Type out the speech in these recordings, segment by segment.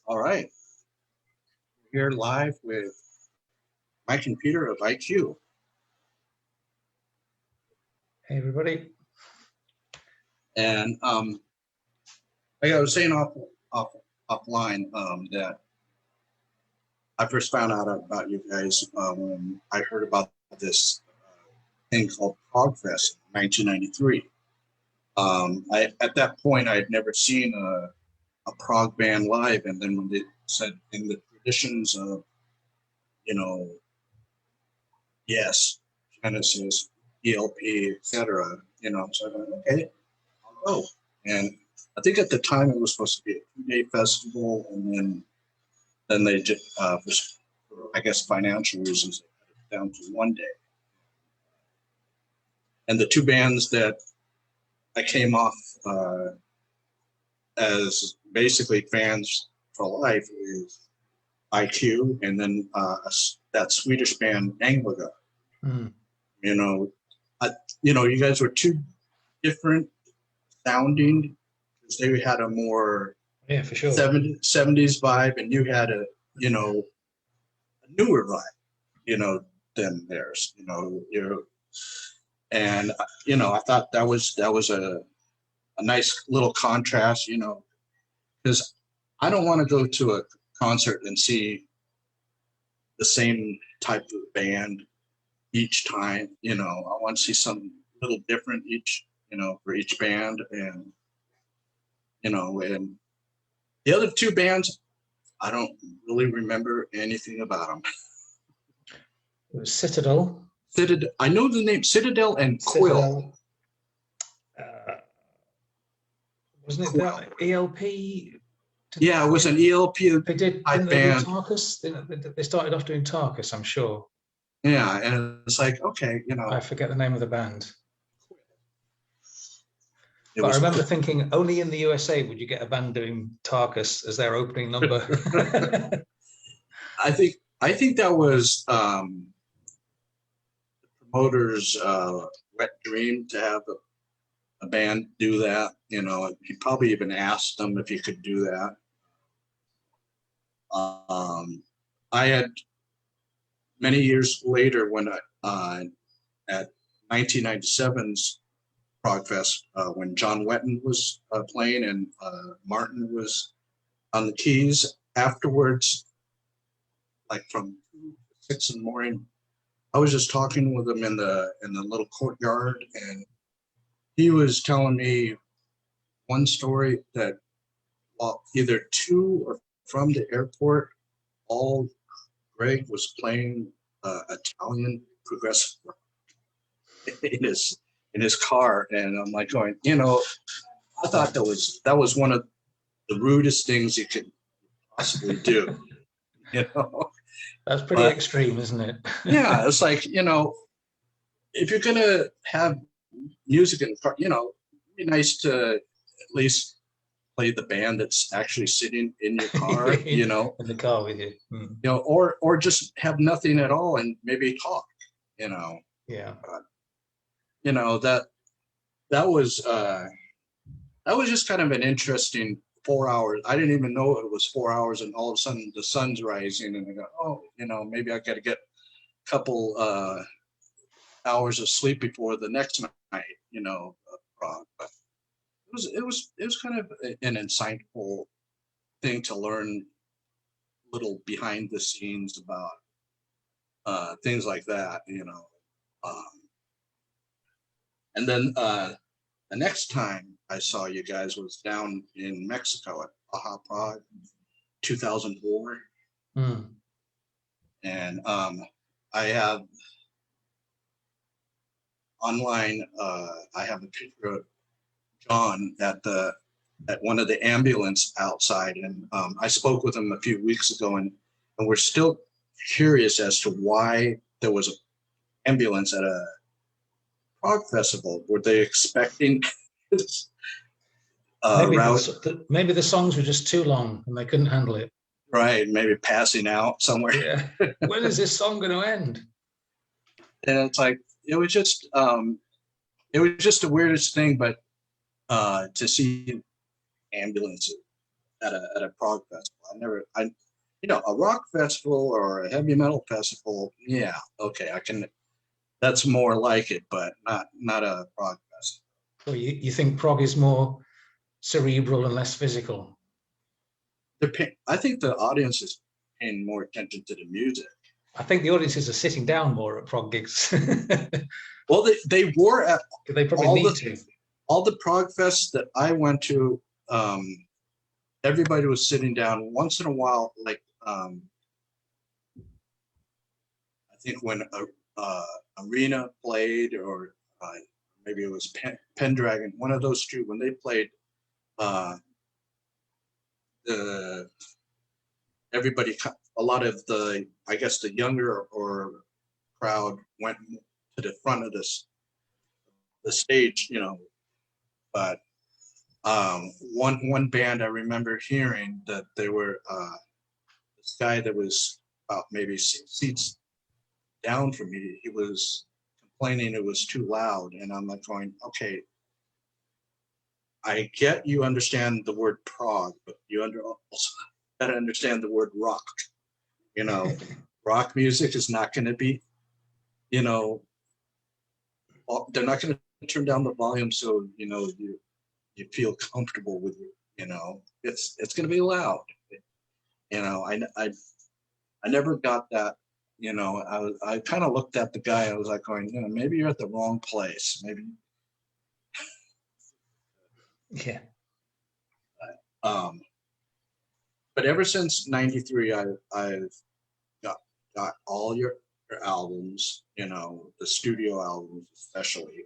All right. Here live with Mike and Peter of IQ. Hey, everybody. And like I was saying offline, that I first found out about you guys when I heard about this thing called Prog Fest in 1993. At that point, I had never seen a prog band live, and then when they said in the traditions of, yes, Genesis, ELP, etc., so I went, okay, I'll go. And I think at the time it was supposed to be a 2-day festival, and then they just, for, I guess, financial reasons, they cut it down to 1 day. And the two bands that I came off as basically fans for life is IQ, and then that Swedish band Angliga. Mm. You guys were two different sounding, because they had a more for sure 70s vibe, and you had a newer vibe, than theirs. And I thought that was a nice little contrast, because I don't want to go to a concert and see the same type of band each time. I want to see something a little different for each band, and and the other two bands, I don't really remember anything about them. It was Citadel. I know the name Citadel and Quill. Wasn't it that ELP? Yeah, it was an ELP. They did. Didn't they do Tarkus? They started off doing Tarkus, I'm sure. Yeah, and it's like, okay, I forget the name of the band. But I remember thinking, only in the USA would you get a band doing Tarkus as their opening number. I think that was the promoter's wet dream to have a band do that. He probably even asked them if he could do that. I had many years later, when at 1997's Prog Fest, when John Wetton was playing and Martin was on the keys. Afterwards, like from 2 to 6 in the morning, I was just talking with him in the little courtyard, and he was telling me one story that while either to or from the airport, all Greg was playing Italian progressive rock in his car, and I'm like going, I thought that was one of the rudest things you could possibly do. That's pretty extreme, isn't it? Yeah, it's like, if you're gonna have music in front, it'd be nice to at least play the band that's actually sitting in your car, in the car with you, or just have nothing at all and maybe talk, Yeah. That was just kind of an interesting 4 hours. I didn't even know it was 4 hours, and all of a sudden the sun's rising, and I go, oh, maybe I got to get a couple hours of sleep before the next night, but it was kind of an insightful thing to learn little behind the scenes about things like that, and then the next time I saw you guys was down in Mexico at Baja Prague, 2004. Mm. And I have online, I have a picture of John at one of the ambulance outside. And I spoke with him a few weeks ago, and we're still curious as to why there was an ambulance at a prog festival. Were they expecting maybe the songs were just too long and they couldn't handle it. Right, maybe passing out somewhere. Yeah. When is this song going to end? And it's like it was just the weirdest thing, but to see ambulances at a prog festival. A rock festival or a heavy metal festival. Yeah, okay, I can. That's more like it, but not a prog festival. So you think prog is more cerebral and less physical? I think the audience is paying more attention to the music. I think the audiences are sitting down more at prog gigs. Well, they were at They probably need to. All the prog fests that I went to. Everybody was sitting down. Once in a while, like I think when Arena played, or maybe it was Pendragon, one of those two, when they played, everybody, a lot of the, I guess the younger or crowd went to the front of the stage, but one band I remember hearing that they were this guy that was about maybe 6 seats down from me, he was complaining it was too loud, and I'm like going, okay, I get you understand the word prog, but you also gotta understand the word rock. Rock music is not going to be, they're not going to turn down the volume so you feel comfortable with it. It's going to be loud. I never got that. I kind of looked at the guy. I was like going, maybe you're at the wrong place. Maybe. Yeah. But ever since '93, I've got all your albums, the studio albums especially,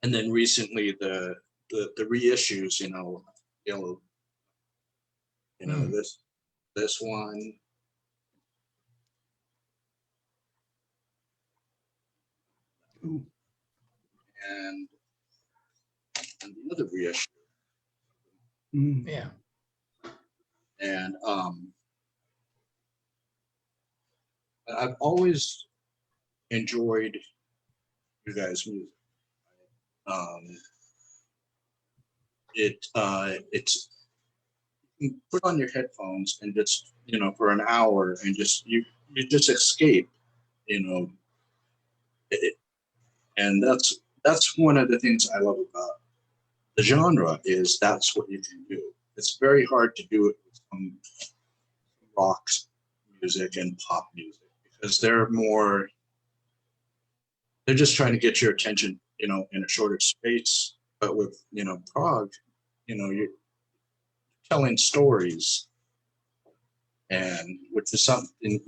and then recently the reissues, this one. Ooh. And the other reissue. Yeah. And I've always enjoyed you guys' music. It's you can put on your headphones and just for an hour and just you just escape, and that's one of the things I love about the genre is that's what you can do. It's very hard to do it with some rock music and pop music because they're just trying to get your attention, in a shorter space. But with, prog, you're telling stories, and which is something,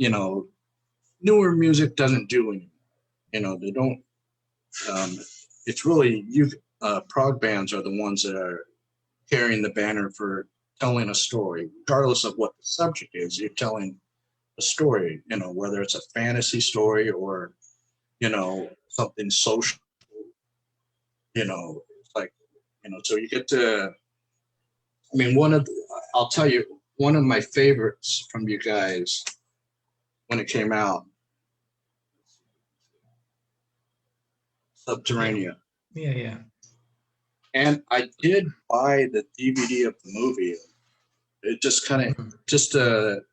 newer music doesn't do anymore. They don't, it's really, prog bands are the ones that are carrying the banner for telling a story, regardless of what the subject is. You're telling a story, whether it's a fantasy story or, something social, it's like, so you get to, I'll tell you, one of my favorites from you guys when it came out, Subterranea. Yeah. And I did buy the DVD of the movie. It just kind of, just the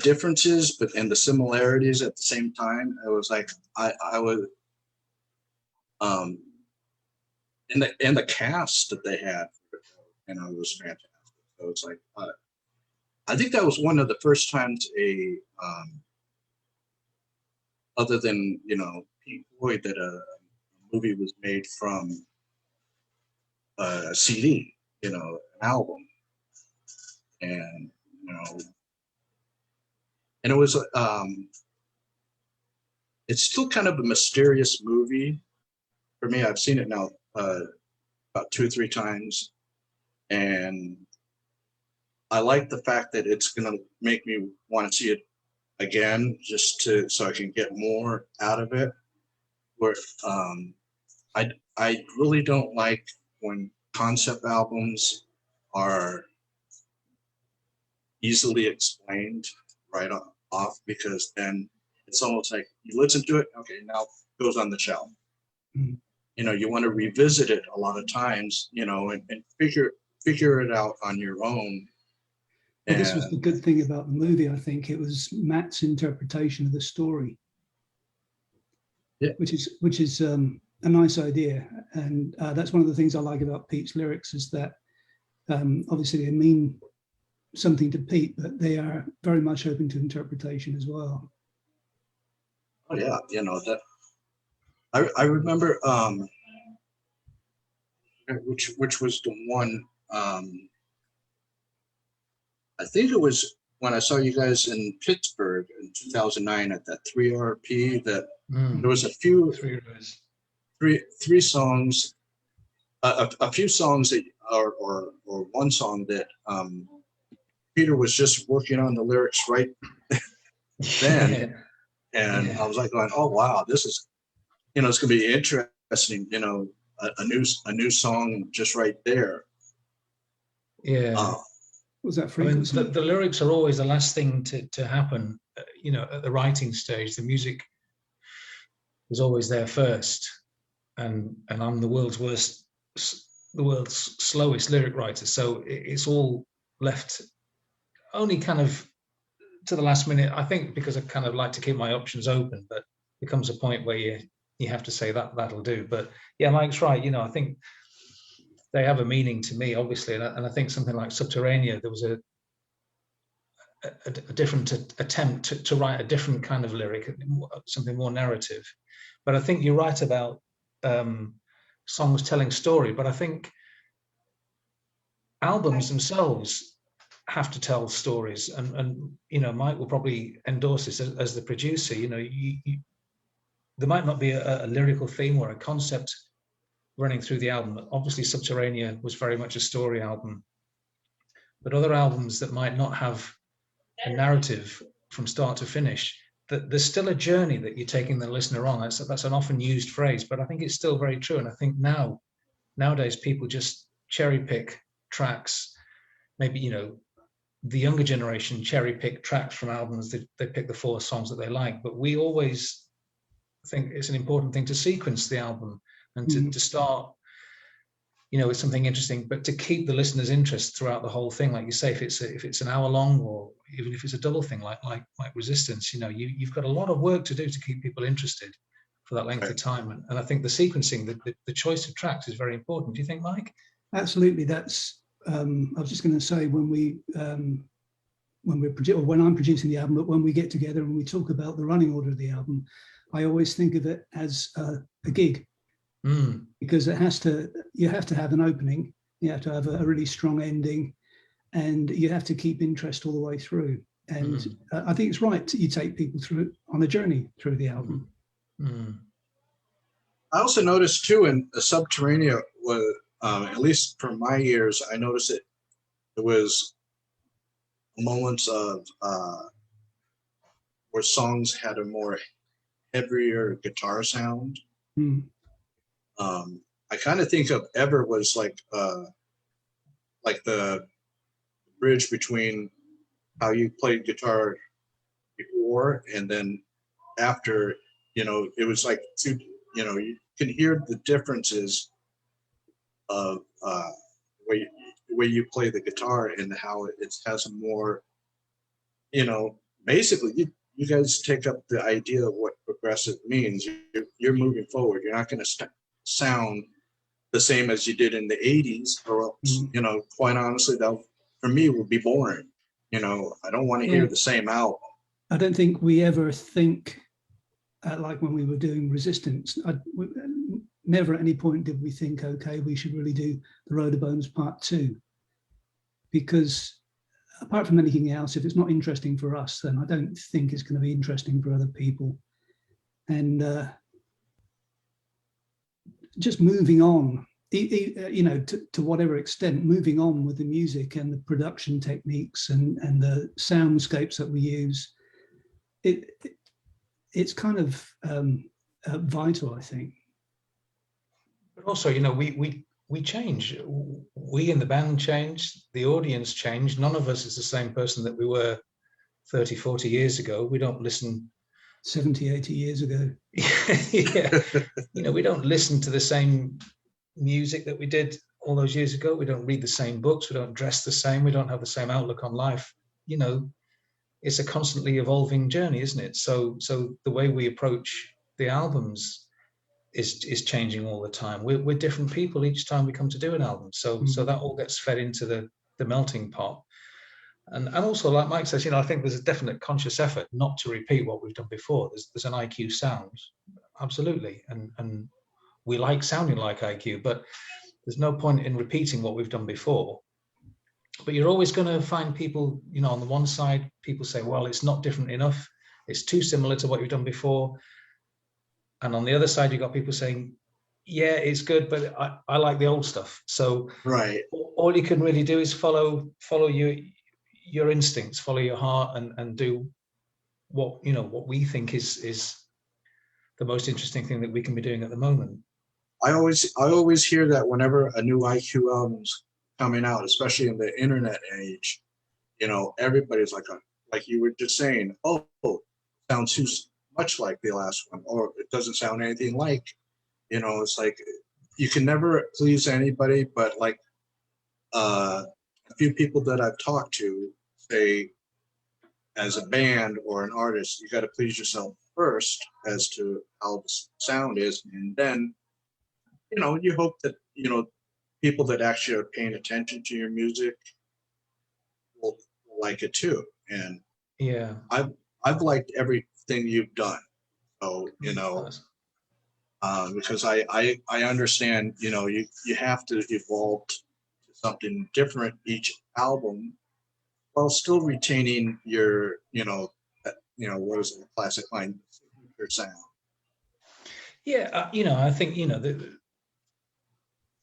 differences, but and the similarities at the same time. It was like I was, and the cast that they had, it was fantastic. So it's like I think that was one of the first times other than Pink Floyd, that a movie was made from a CD, an album, and and it was it's still kind of a mysterious movie for me. I've seen it now about 2 or 3 times, and I like the fact that it's going to make me want to see it again, just so I can get more out of it. Where I really don't like when concept albums are easily explained right off, because then it's almost like you listen to it, okay, now it goes on the shelf. Mm-hmm. You want to revisit it a lot of times, and figure figure it out on your own. Well, this was the And good thing about the movie, I think. It was Matt's interpretation of the story, yeah, which is a nice idea. And that's one of the things I like about Pete's lyrics, is that obviously they mean something to Pete, but they are very much open to interpretation as well. oh yeah, you know that. I remember which was the one. I think it was when I saw you guys in Pittsburgh in 2009 at that 3RP. That there was a few three songs, a few songs that or one song that Peter was just working on the lyrics right then, and I was like going, oh wow, this is, you know, it's gonna be interesting, you know, a new song just right there. Yeah. Was that I mean, frequency? the lyrics are always the last thing to happen, you know, at the writing stage. The music is always there first, and I'm the world's slowest lyric writer, so it's all left only kind of to the last minute. I think because I kind of like to keep my options open, but there comes a point where you have to say that'll do. But yeah, Mike's right. You know, I think they have a meaning to me, obviously, and I think something like Subterranea, there was a different attempt to write a different kind of lyric, something more narrative. But I think you're right about songs telling story. But I think albums themselves have to tell stories, and you know, Mike will probably endorse this as the producer. You know, there might not be a lyrical theme or a concept running through the album. Obviously, Subterranea was very much a story album, but other albums that might not have a narrative from start to finish, that there's still a journey that you're taking the listener on. That's an often used phrase, but I think it's still very true. And I think nowadays people just cherry pick tracks. Maybe, you know, the younger generation cherry pick tracks from albums. They pick the 4 songs that they like, but we always think it's an important thing to sequence the album and to start, you know, with something interesting, but to keep the listener's interest throughout the whole thing. Like you say, if it's an hour long, or even if it's a double thing like Resistance, you know, you've got a lot of work to do to keep people interested for that length of time. And I think the sequencing, the choice of tracks is very important. Do you think, Mike? Absolutely. That's I was just going to say, when I'm producing the album, but when we get together and we talk about the running order of the album, I always think of it as a gig. Because you have to have an opening, you have to have a really strong ending, and you have to keep interest all the way through. And I think it's right you take people through on a journey through the album. I also noticed too in Subterranea was, at least for my ears, I noticed it was moments of where songs had a more heavier guitar sound. I kind of think of Ever was like the bridge between how you played guitar before and then after. You know, it was like two, you know, you can hear the differences of the way you play the guitar and how it has a more, you know, basically you guys take up the idea of what progressive means. You're moving forward. You're not going to sound the same as you did in the 80s, or else, you know, quite honestly, that for me would be boring. You know, I don't want to hear the same album. I don't think we ever think like when we were doing Resistance, never at any point did we think, okay, we should really do the Road of Bones Part 2, because apart from anything else, if it's not interesting for us, then I don't think it's going to be interesting for other people. And just moving on, you know, to whatever extent, moving on with the music and the production techniques and the soundscapes that we use, it's kind of vital, I think. But also, you know, we change. We in the band change, the audience change. None of us is the same person that we were 30, 40 years ago. We don't listen 70, 80 years ago. Yeah. You know, we don't listen to the same music that we did all those years ago. We don't read the same books. We don't dress the same. We don't have the same outlook on life. You know, it's a constantly evolving journey, isn't it? So the way we approach the albums is changing all the time. We're different people each time we come to do an album. So that all gets fed into the melting pot. And also, like Mike says, you know, I think there's a definite conscious effort not to repeat what we've done before. There's an IQ sound, absolutely, and we like sounding like IQ, but there's no point in repeating what we've done before. But you're always going to find people, you know, on the one side, people say, well, it's not different enough. It's too similar to what you've done before. And on the other side, you've got people saying, yeah, it's good, but I like the old stuff. So Right. all you can really do is follow your instincts, follow your heart, and do what, you know, what we think is the most interesting thing that we can be doing at the moment. I always hear that whenever a new IQ album's coming out, especially in the internet age, you know, everybody's like you were just saying, oh, sounds too much like the last one, or it doesn't sound anything like, you know, it's like you can never please anybody, but like a few people that I've talked to say, as a band or an artist, you got to please yourself first as to how the sound is, and then, you know, you hope that, you know, people that actually are paying attention to your music will like it too. And yeah, I've liked everything you've done, so, you know, because I understand, you know, you have to evolve to something different each album while still retaining your, you know, what is it, classic line, your sound. Yeah, you know, I think, you know,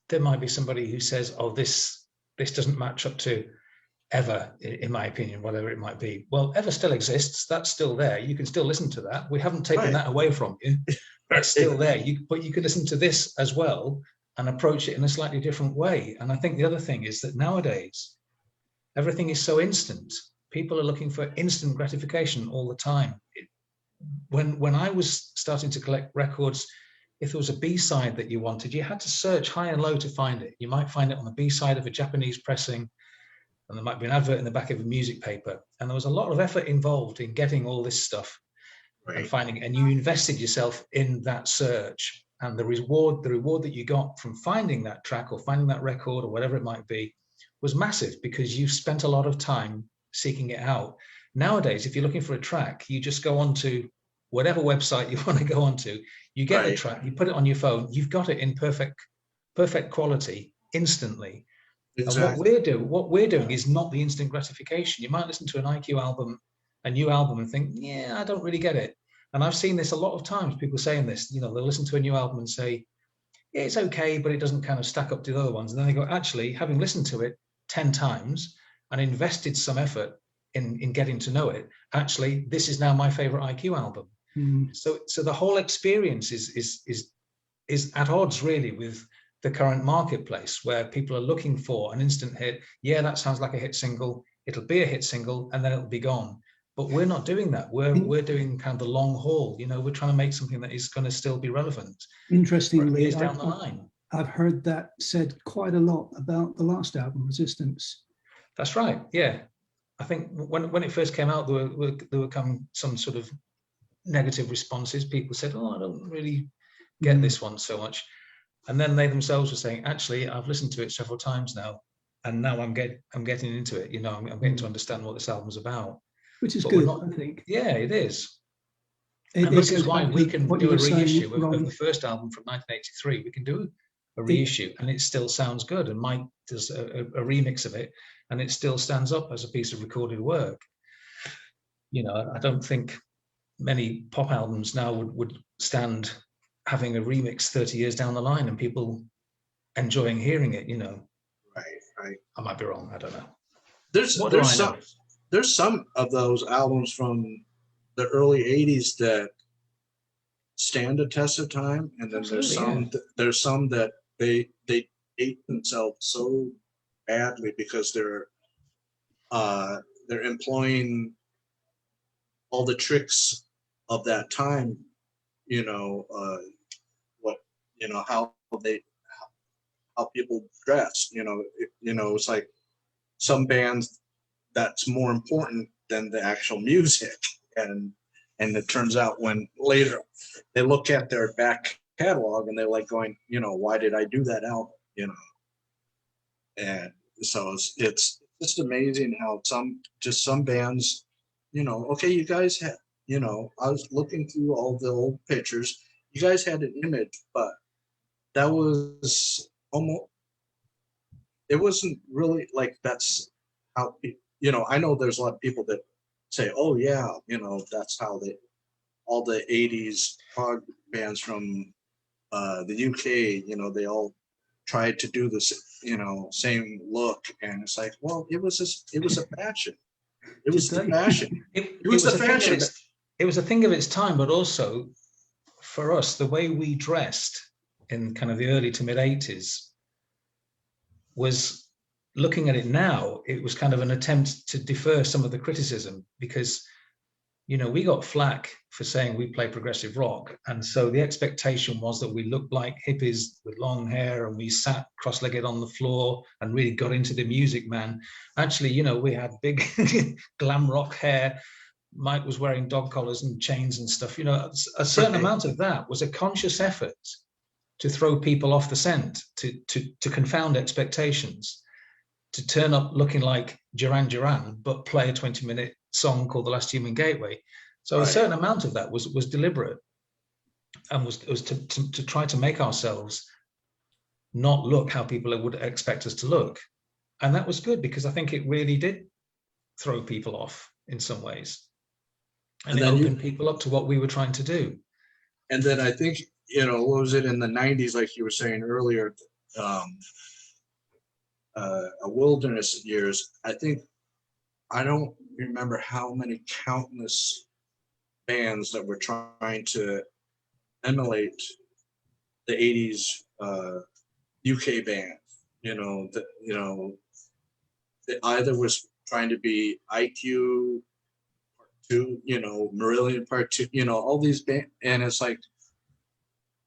there might be somebody who says, oh, this doesn't match up to Ever, in my opinion, whatever it might be. Well, Ever still exists. That's still there. You can still listen to that. We haven't taken that away from you. It's still there. But you can listen to this as well and approach it in a slightly different way. And I think the other thing is that nowadays, everything is so instant. People are looking for instant gratification all the time. When I was starting to collect records, if there was a B-side that you wanted, you had to search high and low to find it. You might find it on the B-side of a Japanese pressing, and there might be an advert in the back of a music paper. And there was a lot of effort involved in getting all this stuff and finding it. And you invested yourself in that search. And the reward that you got from finding that track or finding that record or whatever it might be was massive, because you spent a lot of time seeking it out. Nowadays, if you're looking for a track, you just go onto whatever website you want to go onto, you get the track, you put it on your phone, you've got it in perfect quality instantly. Exactly. And what we're doing is not the instant gratification. You might listen to an IQ album, a new album, and think, yeah, I don't really get it. And I've seen this a lot of times, people saying this, you know, they'll listen to a new album and say, yeah, it's okay, but it doesn't kind of stack up to the other ones. And then they go, actually, having listened to it 10 times and invested some effort in getting to know it, actually, this is now my favorite IQ album. So the whole experience is at odds really with the current marketplace, where people are looking for an instant hit. Yeah, that sounds like a hit single. It'll be a hit single and then it'll be gone. But we're not doing that. We're doing kind of the long haul. You know, we're trying to make something that is going to still be relevant. Interestingly, down the line. I've heard that said quite a lot about the last album, Resistance. That's right. Yeah, I think when it first came out, there were some sort of negative responses. People said, "Oh, I don't really get this one so much." And then they themselves were saying, actually, I've listened to it several times now, and now I'm getting into it. You know, I'm getting to understand what this album's about. Which is good, I think. Yeah, it is. And this is why we can do a reissue of the first album from 1983. We can do a reissue, and it still sounds good. And Mike does a remix of it, and it still stands up as a piece of recorded work. You know, I don't think many pop albums now would stand having a remix 30 years down the line and people enjoying hearing it, you know. Right. I might be wrong. I don't know. There's some of those albums from the early 80s that stand the test of time, and then there's some that they date themselves so badly because they're employing all the tricks of that time, you know, how how people dress. It's like some bands that's more important than the actual music, and it turns out when later they look at their back catalog and they're like going, why did I do that album? And so it's just amazing how some bands, okay, you guys had, I was looking through all the old pictures. You guys had an image, but that was almost, it wasn't really like that's how, I know there's a lot of people that say, oh yeah, that's how all the 80s prog bands from the UK, they all tried to do this, same look. And it's like, well, it was a fashion. It was the fashion. It was the fashion. It was a thing of its time, but also for us, the way we dressed in kind of the early to mid 80s was, looking at it now, it was kind of an attempt to defer some of the criticism, because we got flack for saying we play progressive rock. And so the expectation was that we looked like hippies with long hair and we sat cross-legged on the floor and really got into the music, man. Actually, we had big glam rock hair. Mike was wearing dog collars and chains and stuff. A certain amount of that was a conscious effort to throw people off the scent, to confound expectations, to turn up looking like Duran Duran, but play a 20-minute song called The Last Human Gateway. So right. A certain amount of that was deliberate, and was to try to make ourselves not look how people would expect us to look. And that was good, because I think it really did throw people off in some ways. And it opened people up to what we were trying to do. And then I think, what was it in the 90s, like you were saying earlier, a wilderness years, I don't remember how many countless bands that were trying to emulate the 80s UK band, that either was trying to be IQ Part 2, Marillion Part 2, all these bands, and it's like,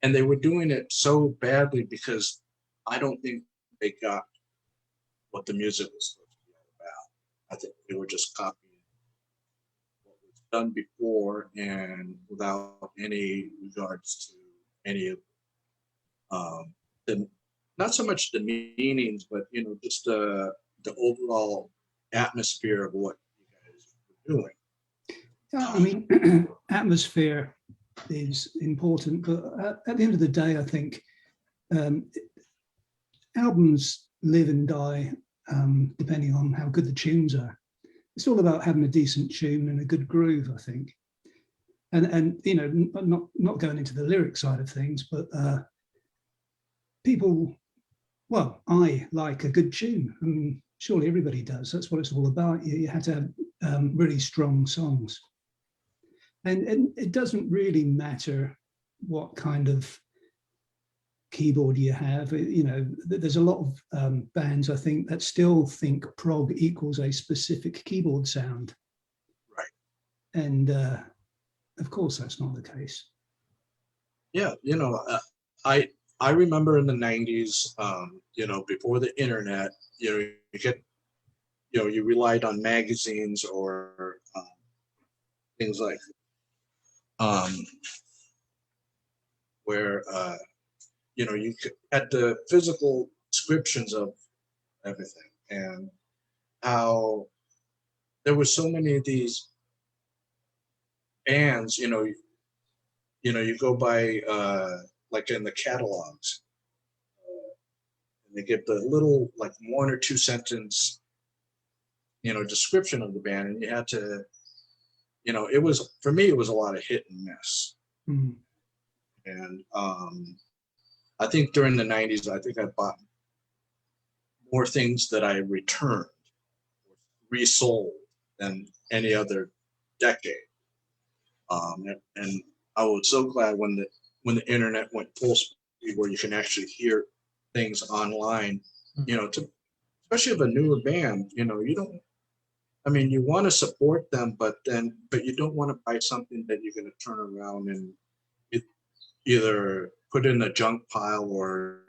and they were doing it so badly because I don't think they got what the music was supposed to be all about. I think they were just copying what was done before, and without any regards to any of the, not so much the meanings, but just the overall atmosphere of what you guys were doing. Yeah, I mean, atmosphere is important, but at the end of the day, I think albums live and die depending on how good the tunes are. It's all about having a decent tune and a good groove, I think. And not going into the lyric side of things, but people, well, I like a good tune. I mean, surely everybody does. That's what it's all about. You have to have really strong songs. And it doesn't really matter what kind of keyboard you have. There's a lot of bands, I think, that still think prog equals a specific keyboard sound. Right. And of course, that's not the case. Yeah, I remember in the 90s, before the internet, you relied on magazines or things like where you had the physical descriptions of everything, and how there were so many of these bands, you go by like in the catalogs, and they give the little like 1 or 2 sentence description of the band, and you had to, it was, for me, it was a lot of hit and miss. Mm-hmm. And I think during the 90s, I think I bought more things that I returned, resold, than any other decade. And I was so glad when the internet went full speed, where you can actually hear things online, especially of a newer band, you don't, I mean, you want to support them, but you don't want to buy something that you're going to turn around and either put in a junk pile or,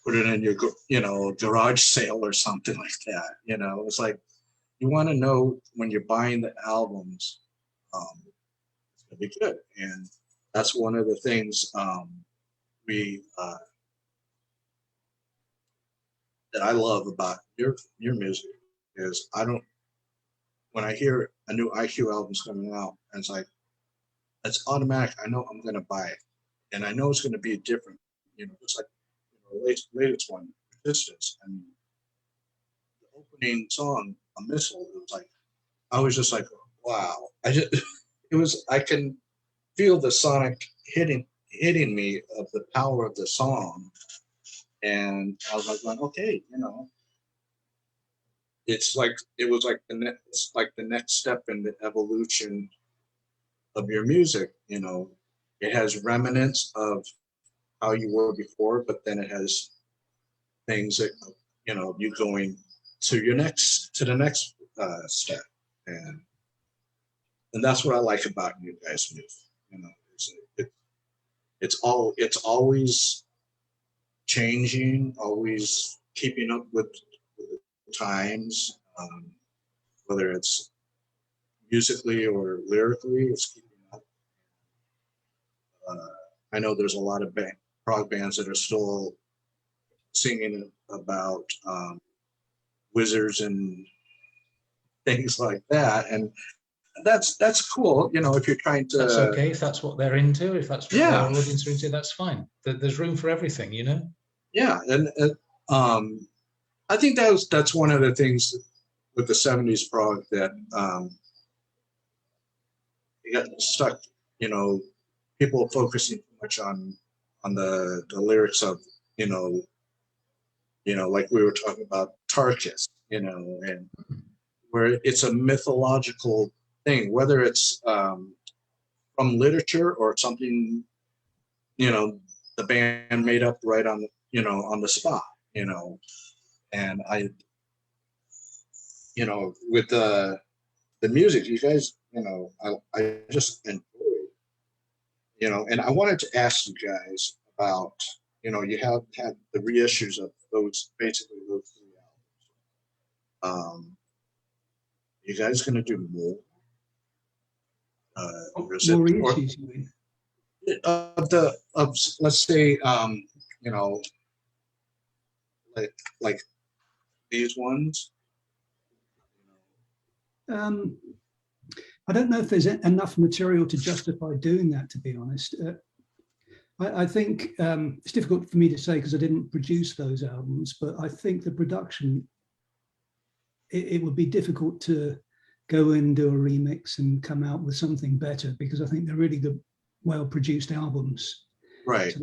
put it in your, garage sale or something like that. It's like, you want to know when you're buying the albums, it's going to be good. And that's one of the things we that I love about your music is when I hear a new IQ album's coming out, and it's like, it's automatic. I know I'm going to buy it, and I know it's going to be different. Just like latest one, Resistance. I mean, the opening song, A Missile. It was like, I was just like, wow. I can feel the sonic hitting me of the power of the song, and I was like, going, okay, it's like it was like the next step in the evolution of your music. It has remnants of how you were before, but then it has things that you going to the next step, and that's what I like about you guys' music. It's always changing, always keeping up with the times, whether it's musically or lyrically, it's keeping up. I know there's a lot of prog bands that are still singing about wizards and things like that, and that's cool. If you're trying to. That's okay if that's what they're into. If that's what their audience are into, that's fine. There's room for everything, Yeah, and I think that's one of the things with the '70s prog that you got stuck. People focusing too much on the lyrics of like we were talking about Tarkus, and where it's a mythological thing, whether it's from literature or something, the band made up right on on the spot, and with the music, you guys, I just enjoy, and I wanted to ask you guys about, you have had the reissues of basically those 3 albums. You guys going to do more? More reissues, you mean? Of let's say, like these ones. I don't know if there's enough material to justify doing that, to be honest. I think it's difficult for me to say because I didn't produce those albums, but I think the production, it would be difficult to go and do a remix and come out with something better, because I think they're really good, well-produced albums. Right. So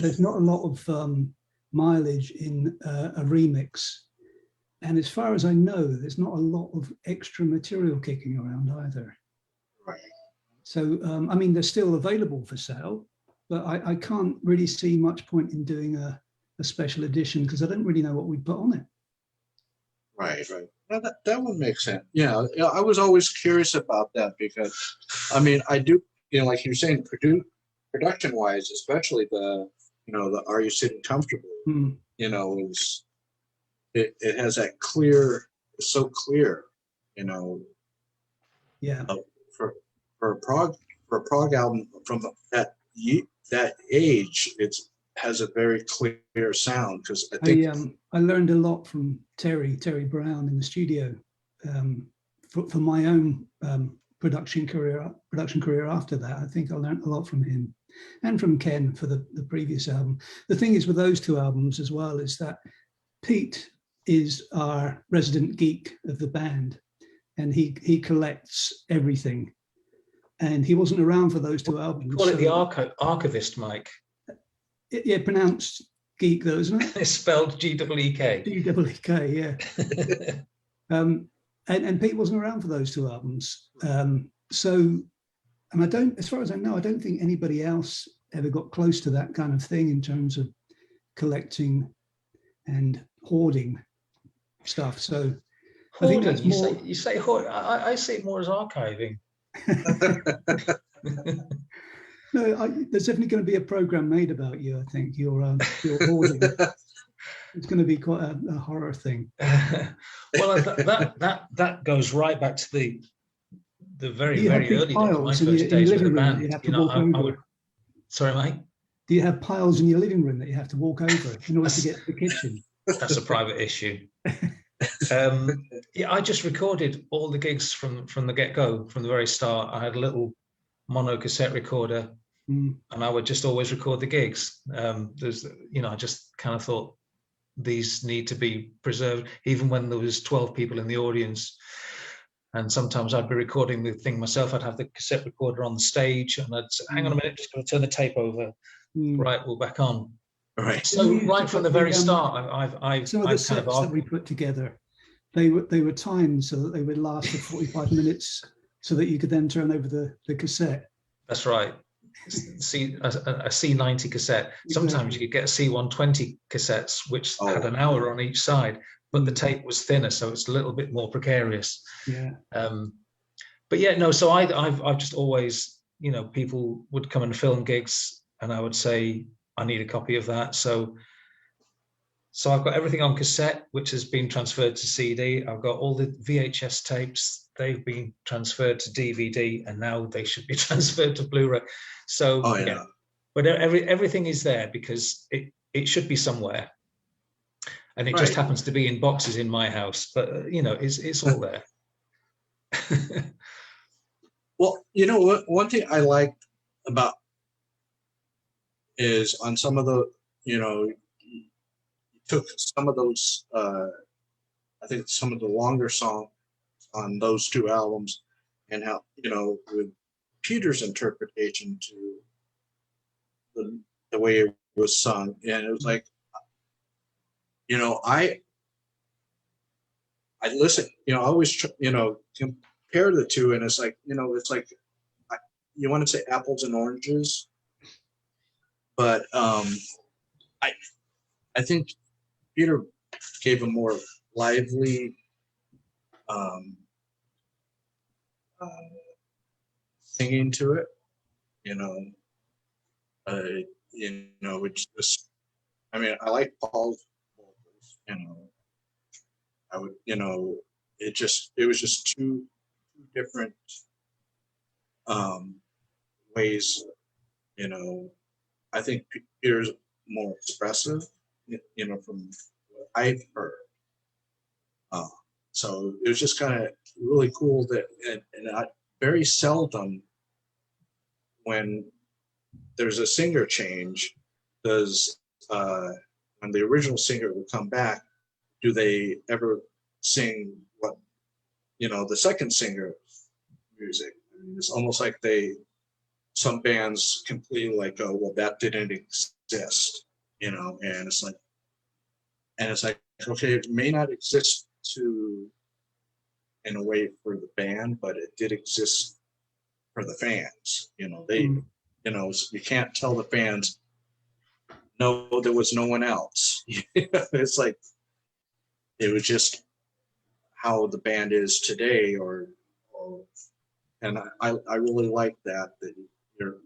there's not a lot of mileage in a remix. And as far as I know, there's not a lot of extra material kicking around either. Right. So, I mean, they're still available for sale, but I can't really see much point in doing a special edition because I don't really know what we'd put on it. Right. Well, that would make sense. Yeah, I was always curious about that because, I mean, I do, like you're saying, production-wise, especially the Are You Sitting Comfortably, is it has that clear, it's so clear, Yeah. For a prog album from that age, it has a very clear sound, because I think I learned a lot from Terry Brown in the studio for my own production career after that. I think I learned a lot from him and from Ken for the previous album. The thing is with those 2 albums as well is that Pete is our resident geek of the band, and he collects everything, and he wasn't around for those 2 albums. Call it the archivist, Mike. Yeah, pronounced geek though, isn't it? It's spelled G-E-E-K. G-E-E-K, yeah. And Pete wasn't around for those 2 albums. So, and I don't, as far as I know, I don't think anybody else ever got close to that kind of thing in terms of collecting and hoarding stuff. So hoarding, I think that's more. You say hoarding. I see it more as archiving. No, there's definitely going to be a program made about you. I think you're hoarding. It's going to be quite a horror thing. Well, that goes right back to the very early days, my first days with the band. I would. Sorry, Mike. Do you have piles in your living room that you have to walk over in order to get to the kitchen? That's a private issue. Yeah, I just recorded all the gigs from the get-go, from the very start. I had a little mono cassette recorder, and I would just always record the gigs. I just kind of thought these need to be preserved, even when there was 12 people in the audience. And sometimes I'd be recording the thing myself. I'd have the cassette recorder on the stage, and I'd say, hang on a minute, just going to turn the tape over. Right, we're back on. Right. So right from the very start, I've some of the sets that we put together, they were timed so that they would last for 45 minutes, so that you could then turn over the cassette. That's right. See a C90 cassette. Sometimes you could get a C120 cassettes, which had an hour on each side, but the tape was thinner, so it's a little bit more precarious. Yeah. But yeah, no. So I've just always, people would come and film gigs, and I would say, I need a copy of that. So I've got everything on cassette, which has been transferred to CD. I've got all the VHS tapes. They've been transferred to DVD, and now they should be transferred to Blu-ray. So, but everything is there because it should be somewhere, and it just happens to be in boxes in my house. But it's all there. Well, one thing I liked about is on some of the, you took some of those, I think some of the longer songs on those two albums, and how, with Peter's interpretation to the way it was sung. And it was like, I listen, I always, compare the two, and it's like, it's like, you want to say apples and oranges, but I think Peter gave a more lively singing to it, which just, I like Paul's vocals, I would, it was just two different ways, I think Peter's more expressive, from what I've heard. So it was just kind of really cool that, and I, very seldom when there's a singer change, does when the original singer would come back, do they ever sing what, the second singer music? It's almost like some bands completely like go, well, that didn't exist, and it's like, okay, it may not exist in a way for the band, but it did exist for the fans. You can't tell the fans, no, there was no one else. It's like, it was just how the band is today, and I really like that you're,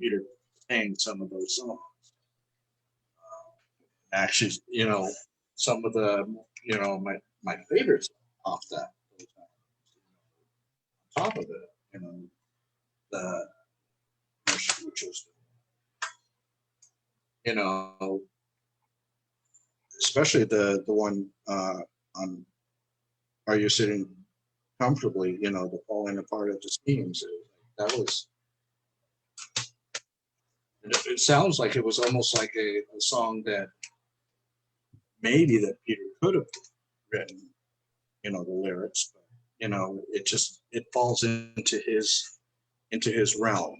Peter sang some of those songs. Actually, some of the, my favorites off that, on top of it, which was, especially the one on Are You Sitting Comfortably, the falling apart of the schemes. That was, it sounds like it was almost like a song that maybe that Peter could have written, the lyrics, but it falls into his realm,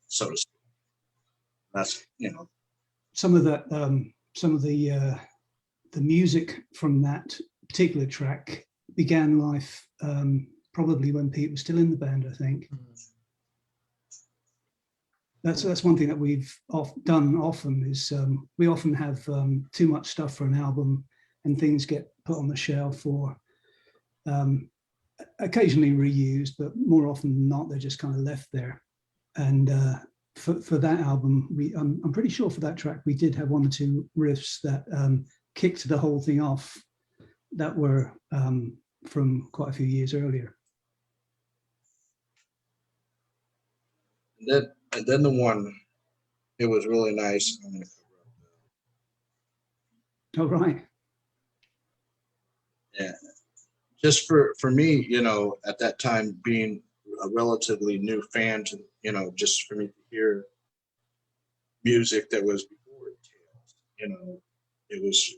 so to speak. That's, some of the music from that particular track began life probably when Pete was still in the band, I think. That's one thing that we've done often, is we often have too much stuff for an album, and things get put on the shelf or occasionally reused, but more often than not, they're just kind of left there. And for that album, I'm pretty sure for that track, we did have one or two riffs that kicked the whole thing off that were from quite a few years earlier. And then the one, it was really nice. Oh, right. Yeah. Just for me, you know, at that time being a relatively new fan to, you know, just for me to hear music that was before Tales, you know, it was,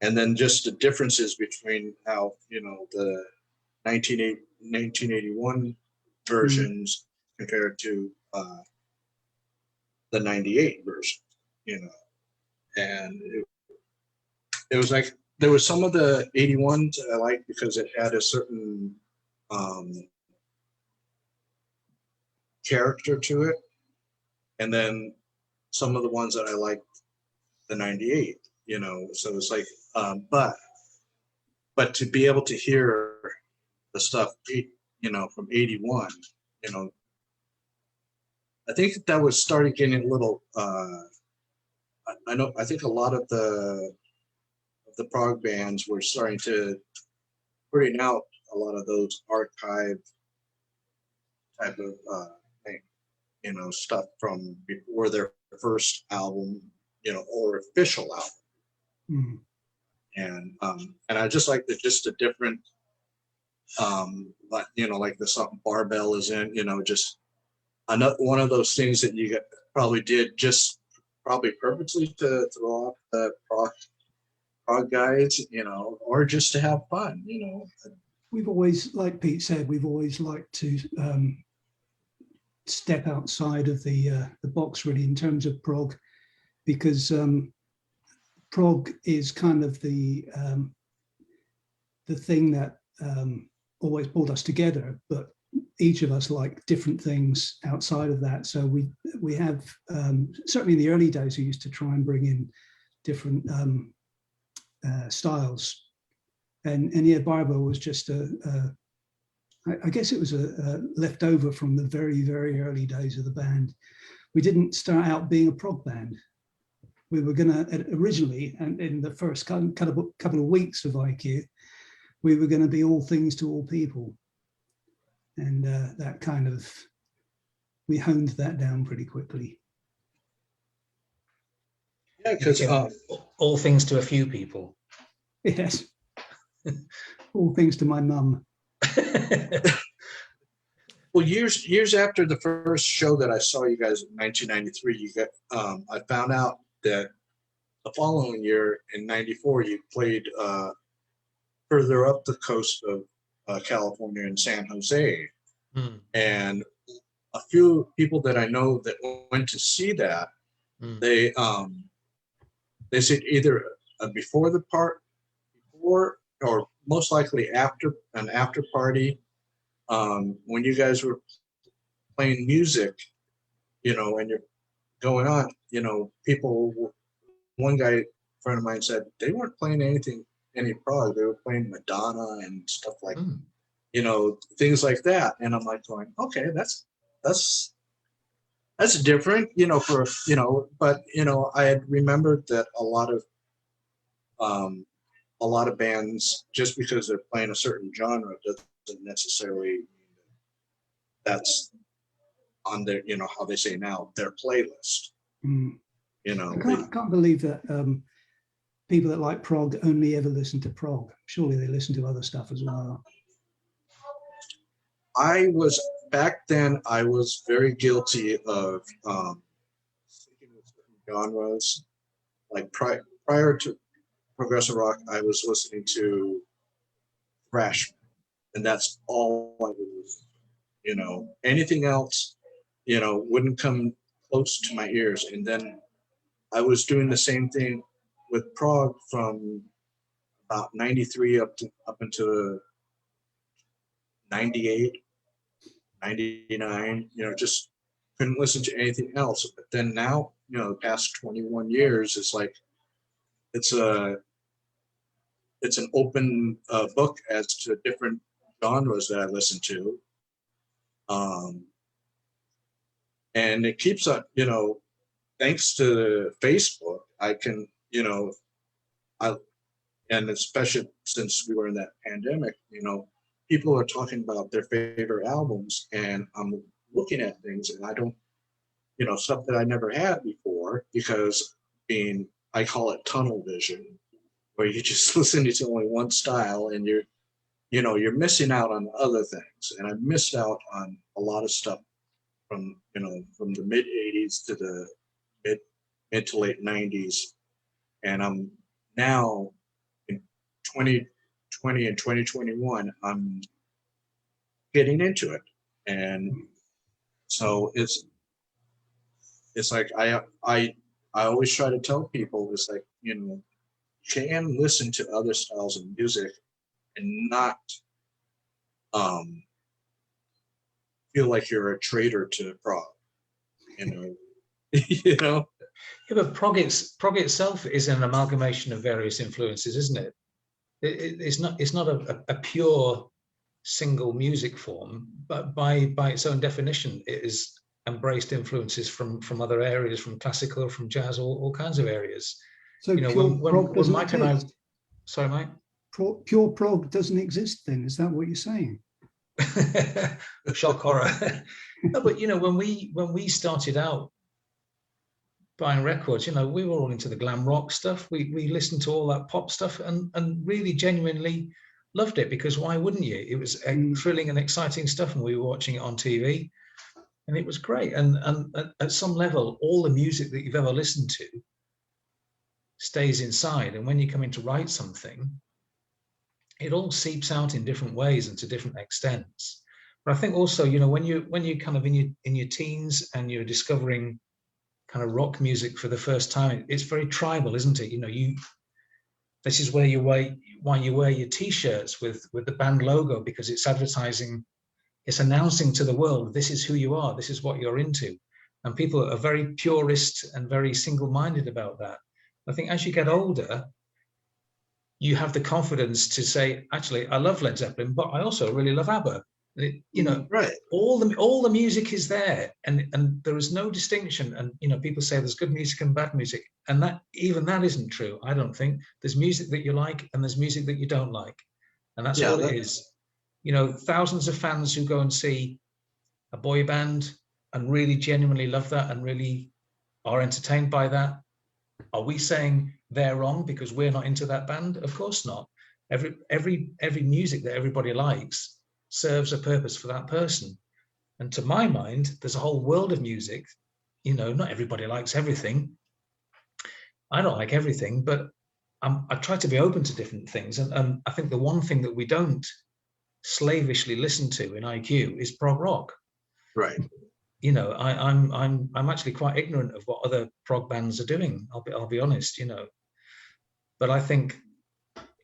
and then just the differences between how, you know, the 1981 versions compared to the 98 version, you know, and it was like, there was some of the 81s I liked because it had a certain character to it. And then some of the ones that I liked, the 98, you know, so it's like, but to be able to hear the stuff, you know, from 81, you know, I think that was started getting a little, I think a lot of the prog bands were starting to putting out a lot of those archive type of thing, you know, stuff from before their first album, you know, or official album. And I just like just the different, but you know, like the song Barbell is in, you know, just another one of those things that you probably did just probably purposely to throw off the prog guys, you know, or just to have fun, you know. We've always, like Pete said, we've always liked to step outside of the box really in terms of prog, because prog is kind of the thing that always brought us together, but each of us like different things outside of that. So we have certainly in the early days we used to try and bring in different styles, and yeah, Barbell was just I guess it was a leftover from the very, very early days of the band. We didn't start out being a prog band. We were going to originally, and in the first couple of weeks of IQ, we were going to be all things to all people. And that kind of, we honed that down pretty quickly. Yeah, because all things to a few people. Yes. All things to my mum. Well, years after the first show that I saw you guys in 1993, you got I found out that the following year in '94 you played further up the coast of California in San Jose, and a few people that I know that went to see that, they said either before or most likely after an after party. When you guys were playing music, you know, and you're going on, you know, one guy, friend of mine said they weren't playing any prog, they were playing Madonna and stuff like, you know, things like that. And I'm like going, okay, that's different, you know, but, you know, I had remembered that a lot of bands, just because they're playing a certain genre doesn't necessarily mean that's on their, you know, how they say now, their playlist. You know, I can't believe that people that like prog only ever listen to prog. Surely they listen to other stuff as well. Back then I was very guilty of sticking with certain genres. Like prior to progressive rock, I was listening to thrash, and that's all I would listen to. You know, anything else, you know, wouldn't come close to my ears. And then I was doing the same thing with prog from about 93 up until 98, 99, you know, just couldn't listen to anything else. But then now, you know, the past 21 years, it's like, it's an open book as to different genres that I listen to. And it keeps on, you know, thanks to Facebook, I can, you know, I, and especially since we were in that pandemic, you know, people are talking about their favorite albums, and I'm looking at things, and I don't, you know, stuff that I never had before, because being, I call it tunnel vision, where you just listen to only one style, and you're, you know, you're missing out on other things. And I missed out on a lot of stuff from, you know, from the mid 80s to the mid to late 90s. And I'm now in 2020 and 2021, I'm getting into it. And so it's like I always try to tell people, it's like, you know, you can listen to other styles of music and not feel like you're a traitor to prog, you know. You know. Yeah, but prog itself is an amalgamation of various influences, isn't it? It's not a pure single music form, but by its own definition, it is embraced influences from other areas, from classical, from jazz, all kinds of areas. So You know, pure prog when doesn't Mike and I, exist. sorry, Mike. Pure prog doesn't exist. Then is that what you're saying? Shock horror. No, but you know, when we started out buying records, you know, we were all into the glam rock stuff. We listened to all that pop stuff and really genuinely loved it, because why wouldn't you? It was thrilling and exciting stuff, and we were watching it on TV, and it was great. And at some level, all the music that you've ever listened to stays inside, and when you come in to write something, it all seeps out in different ways and to different extents. But I think also, you know, when you kind of in your teens and you're discovering kind of rock music for the first time, it's very tribal, isn't it? You know, this is where why you wear your t-shirts with the band logo, because it's advertising, it's announcing to the world, this is who you are, this is what you're into. And people are very purist and very single-minded about that. I think as you get older, you have the confidence to say, actually, I love Led Zeppelin, but I also really love ABBA. You know, right. All the music is there, and there is no distinction. And you know, people say there's good music and bad music, and that isn't true. I don't think there's music that you like and there's music that you don't like, and that's all it is. You know, thousands of fans who go and see a boy band and really genuinely love that and really are entertained by that. Are we saying they're wrong because we're not into that band? Of course not. Every music that everybody likes serves a purpose for that person. And to my mind, there's a whole world of music. You know, not everybody likes everything. I don't like everything, but I try to be open to different things. And I think the one thing that we don't slavishly listen to in IQ is prog rock. Right. You know, I'm actually quite ignorant of what other prog bands are doing. I'll be honest, you know. But I think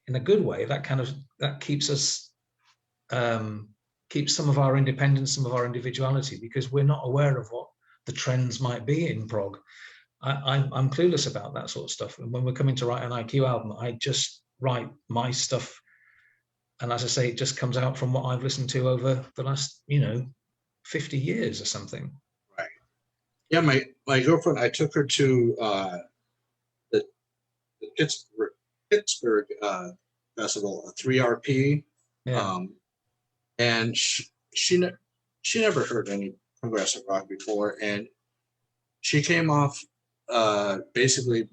in a good way, that keeps us keeps some of our independence, some of our individuality, because we're not aware of what the trends might be in prog. I'm clueless about that sort of stuff. And when we're coming to write an IQ album, I just write my stuff. And as I say, it just comes out from what I've listened to over the last, you know, 50 years or something. Right. Yeah, my girlfriend, I took her to the Pittsburgh festival, a 3RP. Yeah. And she never heard any progressive rock before, and she came off basically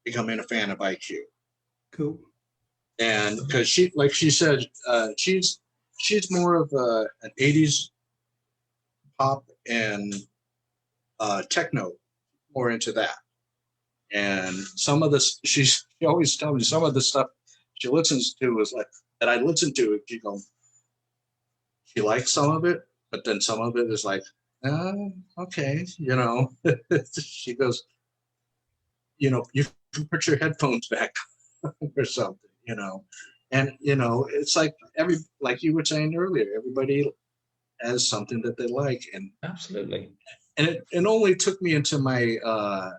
becoming a fan of IQ. Cool. And because she, like she said, she's more of an 80s pop and techno, more into that. And some of this, she always tells me some of the stuff she listens to is like that I listen to. She likes some of it, but then some of it is like, okay, you know. She goes, you know, you can put your headphones back or something, you know. And you know, it's like like you were saying earlier, everybody has something that they like, and absolutely. And it only took me into my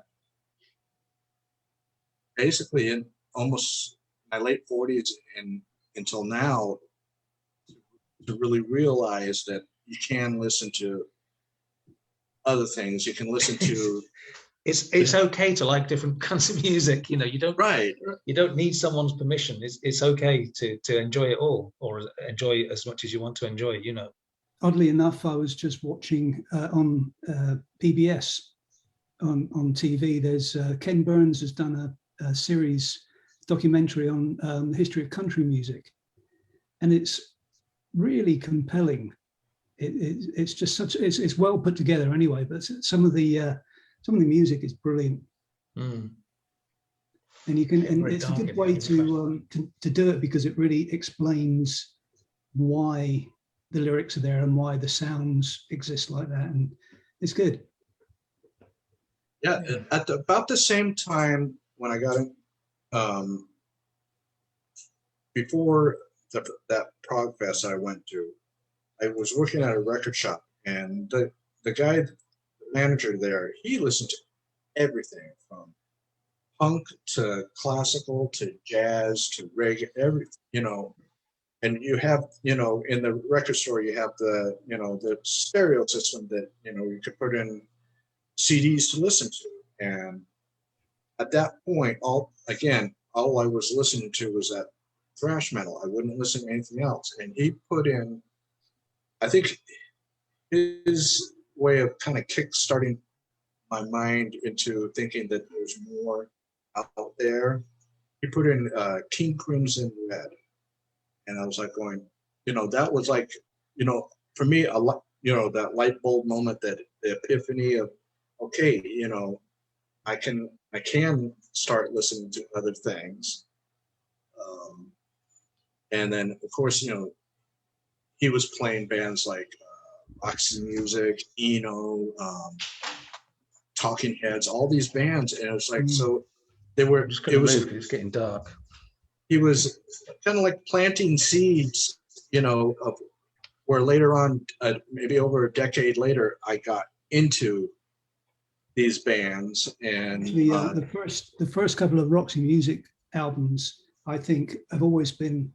basically in almost my late 40s and until now to really realize that you can listen to other things. You can listen to it's okay to like different kinds of music. You know, you don't need someone's permission. It's okay to enjoy it all, or enjoy it as much as you want to enjoy it. You know. Oddly enough, I was just watching on PBS on TV. There's Ken Burns has done a series documentary on the history of country music, and it's really compelling. It's just it's well put together anyway. But some of the music is brilliant, and it's a good way to do it, because it really explains why the lyrics are there and why the sounds exist like that, and it's good. Yeah, at about the same time when I got in, before that prog fest I went to, I was working at a record shop, and the guy, the manager there, he listened to everything from punk to classical to jazz to reggae, everything, you know. And you have, you know, in the record store, you have the, you know, the stereo system that, you know, you could put in CDs to listen to. And at that point, all I was listening to was that thrash metal. I wouldn't listen to anything else. And he put in, I think his way of kind of kick-starting my mind into thinking that there's more out there, he put in King Crimson Red. And I was like going, you know, that was like, you know, for me, you know, that light bulb moment, that the epiphany of, okay, you know, I can start listening to other things. And then, of course, you know, he was playing bands like Roxy Music, Eno, Talking Heads, all these bands. And it was like, so they were, it was getting dark. He was kind of like planting seeds, you know, of where later on, maybe over a decade later, I got into these bands. And the first couple of Roxy Music albums, I think, have always been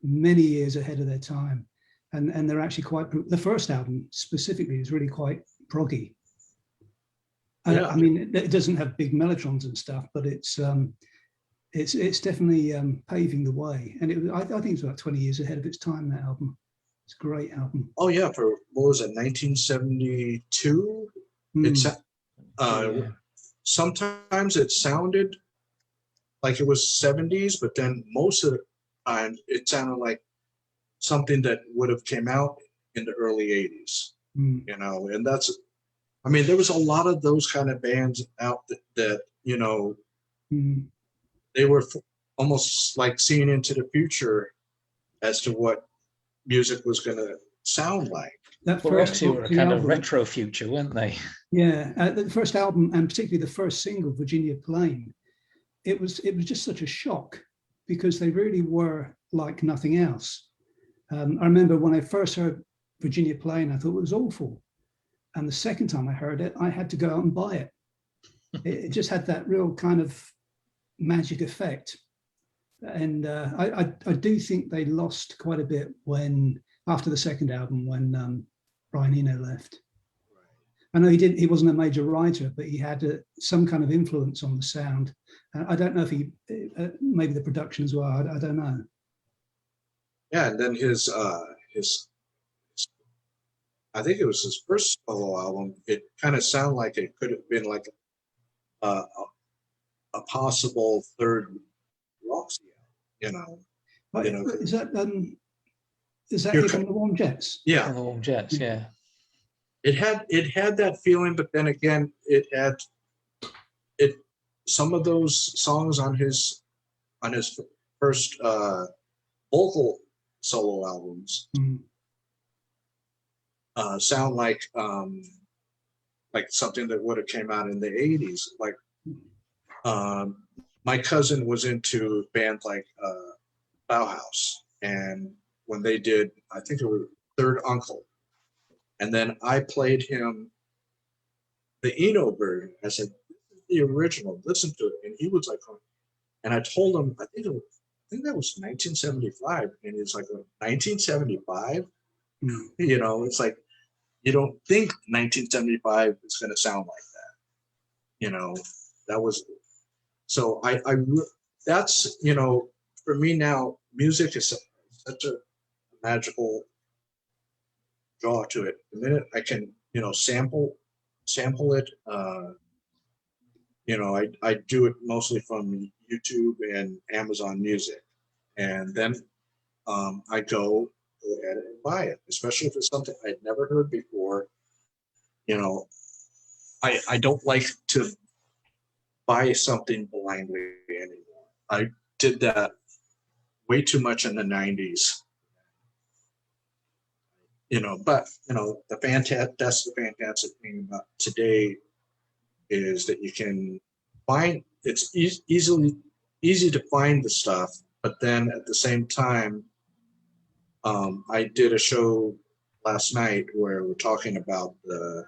many years ahead of their time, and they're actually quite. The first album specifically is really quite proggy. Yeah. I mean, it doesn't have big mellotrons and stuff, but it's definitely paving the way, and I think it's about 20 years ahead of its time. That album, it's a great album. Oh yeah, for what was it, 1972? It's sometimes it sounded like it was 70s, but then most of the time it sounded like something that would have came out in the early 80s. You know, and that's, I mean, there was a lot of those kind of bands out that you know. They were almost like seeing into the future as to what music was going to sound like. That Roxy were a kind of retro future, weren't they? Yeah, the first album, and particularly the first single, Virginia Plain, it was just such a shock, because they really were like nothing else. I remember when I first heard Virginia Plain, I thought it was awful. And the second time I heard it, I had to go out and buy it. It just had that real kind of magic effect, and I do think they lost quite a bit after the second album, when Brian Eno left. I know he wasn't a major writer, but he had some kind of influence on the sound. I don't know if he maybe the production as well. I don't know. Yeah, and then his I think it was his first solo album. It kind of sounded like it could have been like a possible third Roxy, you know. But, is that Here Come the Warm Jets? Yeah, the Warm Jets. Yeah. It had that feeling, but then again, it had some of those songs on his first vocal solo albums sound like something that would have came out in the 80s, like. My cousin was into bands like Bauhaus, and when they did, I think it was Third Uncle, and then I played him the Eno version. I said, "This is the original. Listen to it," and he was like, and I told him, I think that was 1975, and he's like, 1975. You know, it's like you don't think 1975 is going to sound like that. you know, that was, so that's, you know, for me now, music is such a magical draw to it. The minute I can, you know, sample it, you know, I do it mostly from YouTube and Amazon Music. And then I go ahead and buy it, especially if it's something I'd never heard before. You know, I don't like to buy something blindly anymore. I did that way too much in the 90s. You know, but you know, that's the fantastic thing about today is that you can find it's easy to find the stuff, but then at the same time, I did a show last night where we're talking about the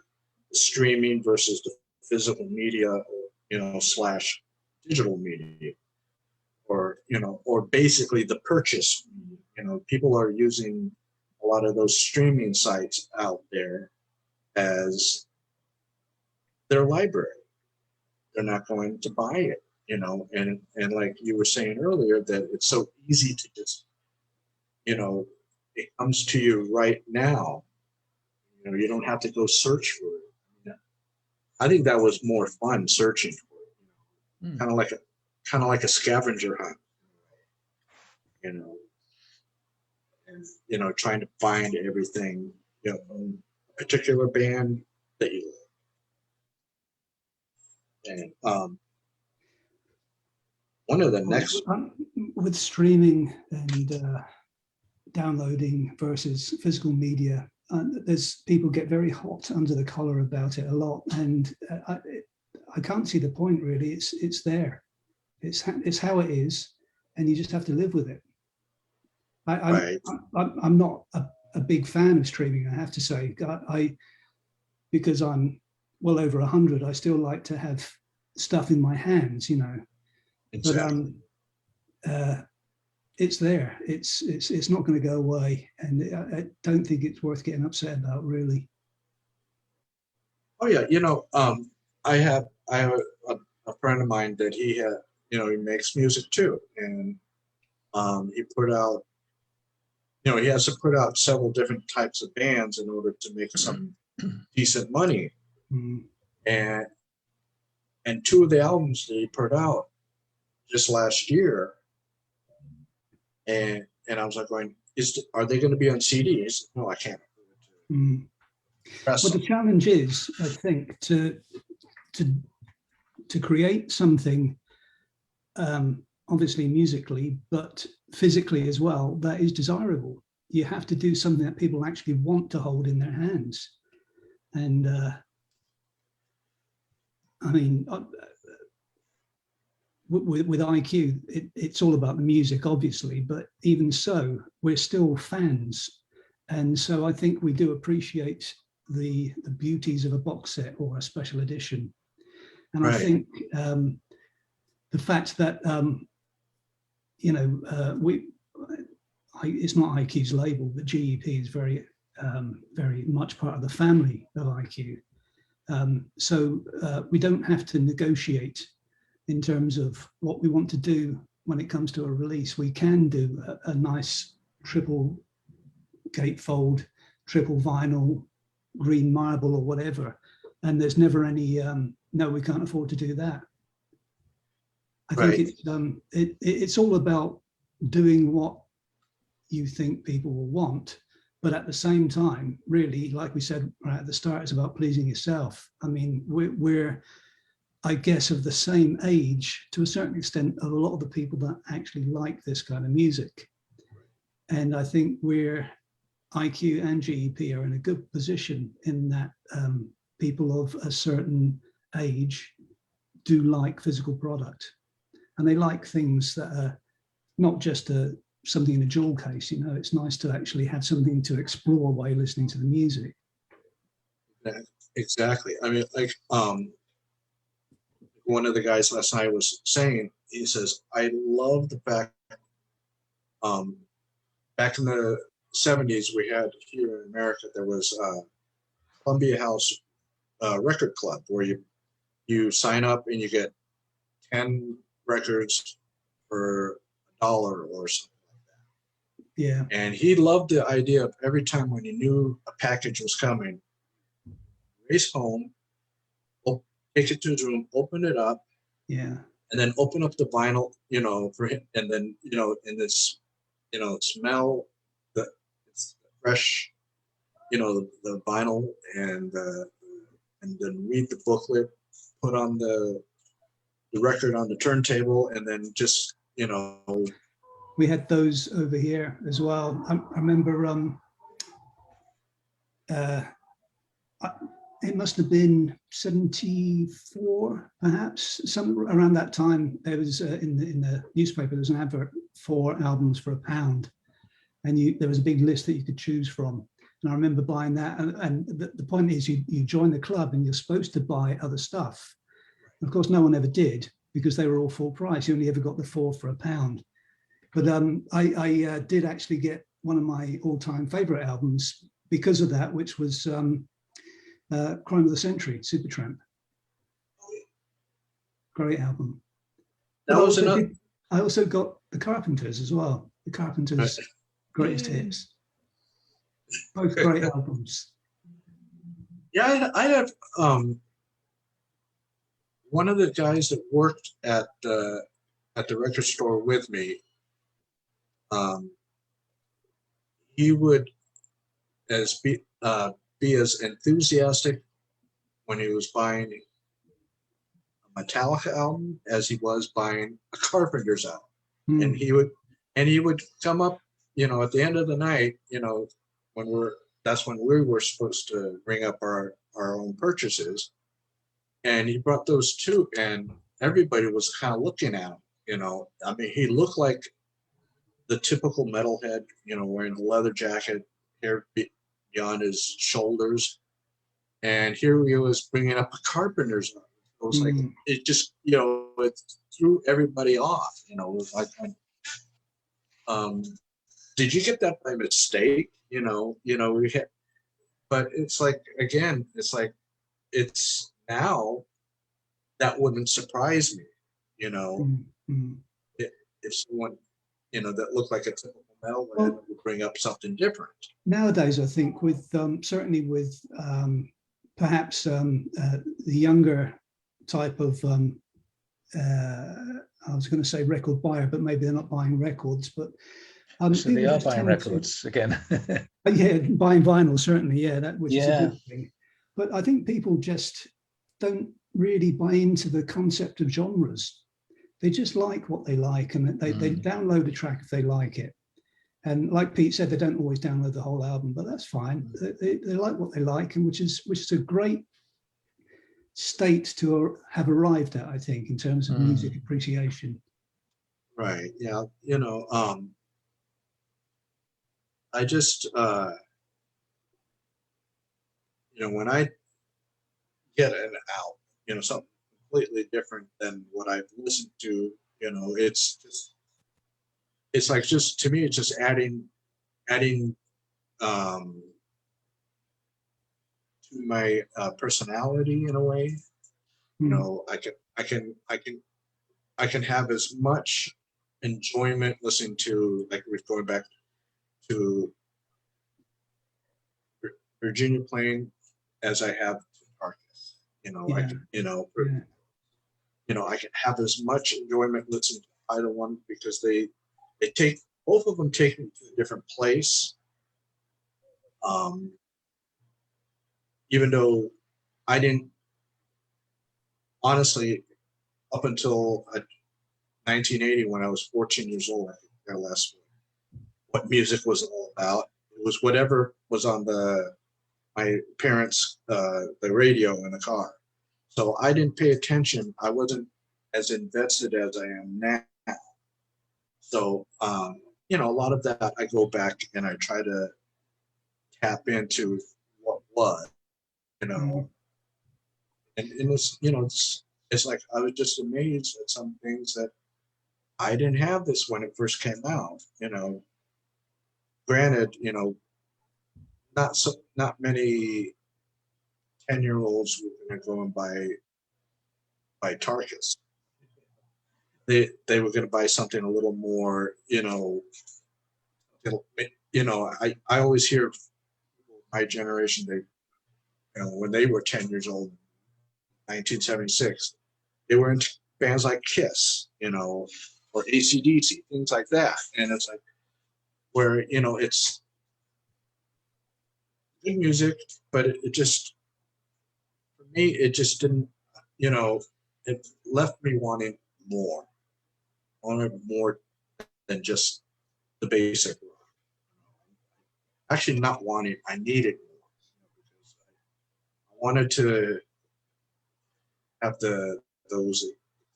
streaming versus the physical media, you know, slash digital media, or you know, or basically the purchase. You know, people are using a lot of those streaming sites out there as their library. They're not going to buy it, you know, and like you were saying earlier, that it's so easy to just, you know, it comes to you right now. You know, you don't have to go search for it. I think that was more fun searching for it. Kind of like a scavenger hunt, you know, and you know, trying to find everything, you know, a particular band that you like. And one of the next with streaming and downloading versus physical media, there's people get very hot under the collar about it a lot, and I can't see the point really. It's there, it's how it is, and you just have to live with it. I'm not a big fan of streaming, I have to say. Because I'm well over 100, I still like to have stuff in my hands, you know. Exactly. But it's there. It's not going to go away, and I don't think it's worth getting upset about, really. Oh yeah, you know, I have a friend of mine that he had, you know, he makes music too, and he put out, you know, he has to put out several different types of bands in order to make some decent money, and two of the albums that he put out just last year, and I was like going, are they going to be on CDs? No, I can't. Well, the challenge is, I think, to create something, obviously musically, but physically as well, that is desirable. You have to do something that people actually want to hold in their hands. And I mean, with IQ, it's all about the music, obviously, but even so, we're still fans. And so I think we do appreciate the beauties of a box set or a special edition. And right. I think the fact that, you know, it's not IQ's label, but GEP is very much part of the family of IQ. So we don't have to negotiate in terms of what we want to do when it comes to a release. We can do a nice triple gatefold, triple vinyl, green marble or whatever. And there's never any, no, we can't afford to do that. I think it's all about doing what you think people will want. But at the same time, really, like we said right at the start, it's about pleasing yourself. I mean, we're I guess, of the same age, to a certain extent, of a lot of the people that actually like this kind of music. And I think IQ and GEP are in a good position in that people of a certain age do like physical product. And they like things that are not just something in a jewel case, you know. It's nice to actually have something to explore while you're listening to the music. Exactly. I mean, like, one of the guys last night was saying, he says, I love the fact, back in the 70s, we had here in America, there was Columbia House Record Club, where you you sign up and you get 10 records for $1 or something like that. Yeah. And he loved the idea of every time when he knew a package was coming, race home, take it to his room, open it up, Yeah. and then open up the vinyl, for him, and then, in this, smell the it's fresh, the vinyl, and then read the booklet, put on the record on the turntable, and then just, We had those over here as well. I remember it must have been 74, perhaps, some around that time. There was in the newspaper, there was an advert for albums for £1, and there was a big list that you could choose from. And I remember buying that. And the point is, you join the club and you're supposed to buy other stuff. Of course, no one ever did, because they were all full price. You only ever got the 4 for £1. But I did actually get one of my all-time favorite albums because of that, which was Crime of the Century, Supertramp. Great album. That was another. I also got the Carpenters as well. The Carpenters' Greatest Hits. Both great albums. Yeah, I have one of the guys that worked at the record store with me. He would be as enthusiastic when he was buying a Metallica album as he was buying a Carpenters album. And he would come up, at the end of the night, that's when we were supposed to ring up our own purchases. And he brought those two, and everybody was kind of looking at him, I mean, he looked like the typical metalhead, wearing a leather jacket, hair beyond his shoulders. And here he was bringing up a Carpenter's album. It was like, it just, it threw everybody off, did you get that by mistake? We had, but it's like, again, it's now that wouldn't surprise me, if someone, that looked like a typical metalhead would bring up something different. Nowadays, I think with certainly with perhaps the younger type of I was going to say record buyer, but maybe they're not buying records, but so they are buying records again. Yeah, buying vinyl, certainly, which is a good thing. But I think people just don't really buy into the concept of genres. They just like what they like, and they download a track if they like it. And like Pete said, they don't always download the whole album, but that's fine. They like what they like, and which is a great state to have arrived at, I think, in terms of music appreciation. Right. Yeah. I just, when I get an album, something completely different than what I've listened to, it's like, just to me, it's just adding to my personality in a way. I can have as much enjoyment listening to, like, we're going back to Virginia playing as I have to Darkness. I can have as much enjoyment listening to either one, because both of them take me to a different place. Even though I didn't, honestly, up until 1980, when I was 14 years old, I think I realized what music was all about. It was whatever was on my parents' the radio in the car. So I didn't pay attention. I wasn't as invested as I am now. So a lot of that, I go back and I try to tap into what was, and it's like, I was just amazed at some things that I didn't have this when it first came out. Granted, not many 10-year-olds are going to buy buy Tarkus. They were going to buy something a little more, you know, I always hear my generation, they, you know, when they were 10 years old, 1976, they were into bands like Kiss, you know, or AC/DC, things like that. And it's like, where, you know, it's good music, but it just, for me, it just didn't, you know, it left me wanting more. I wanted more than just the basic rock. Actually, not wanting, I needed more, because I wanted to have those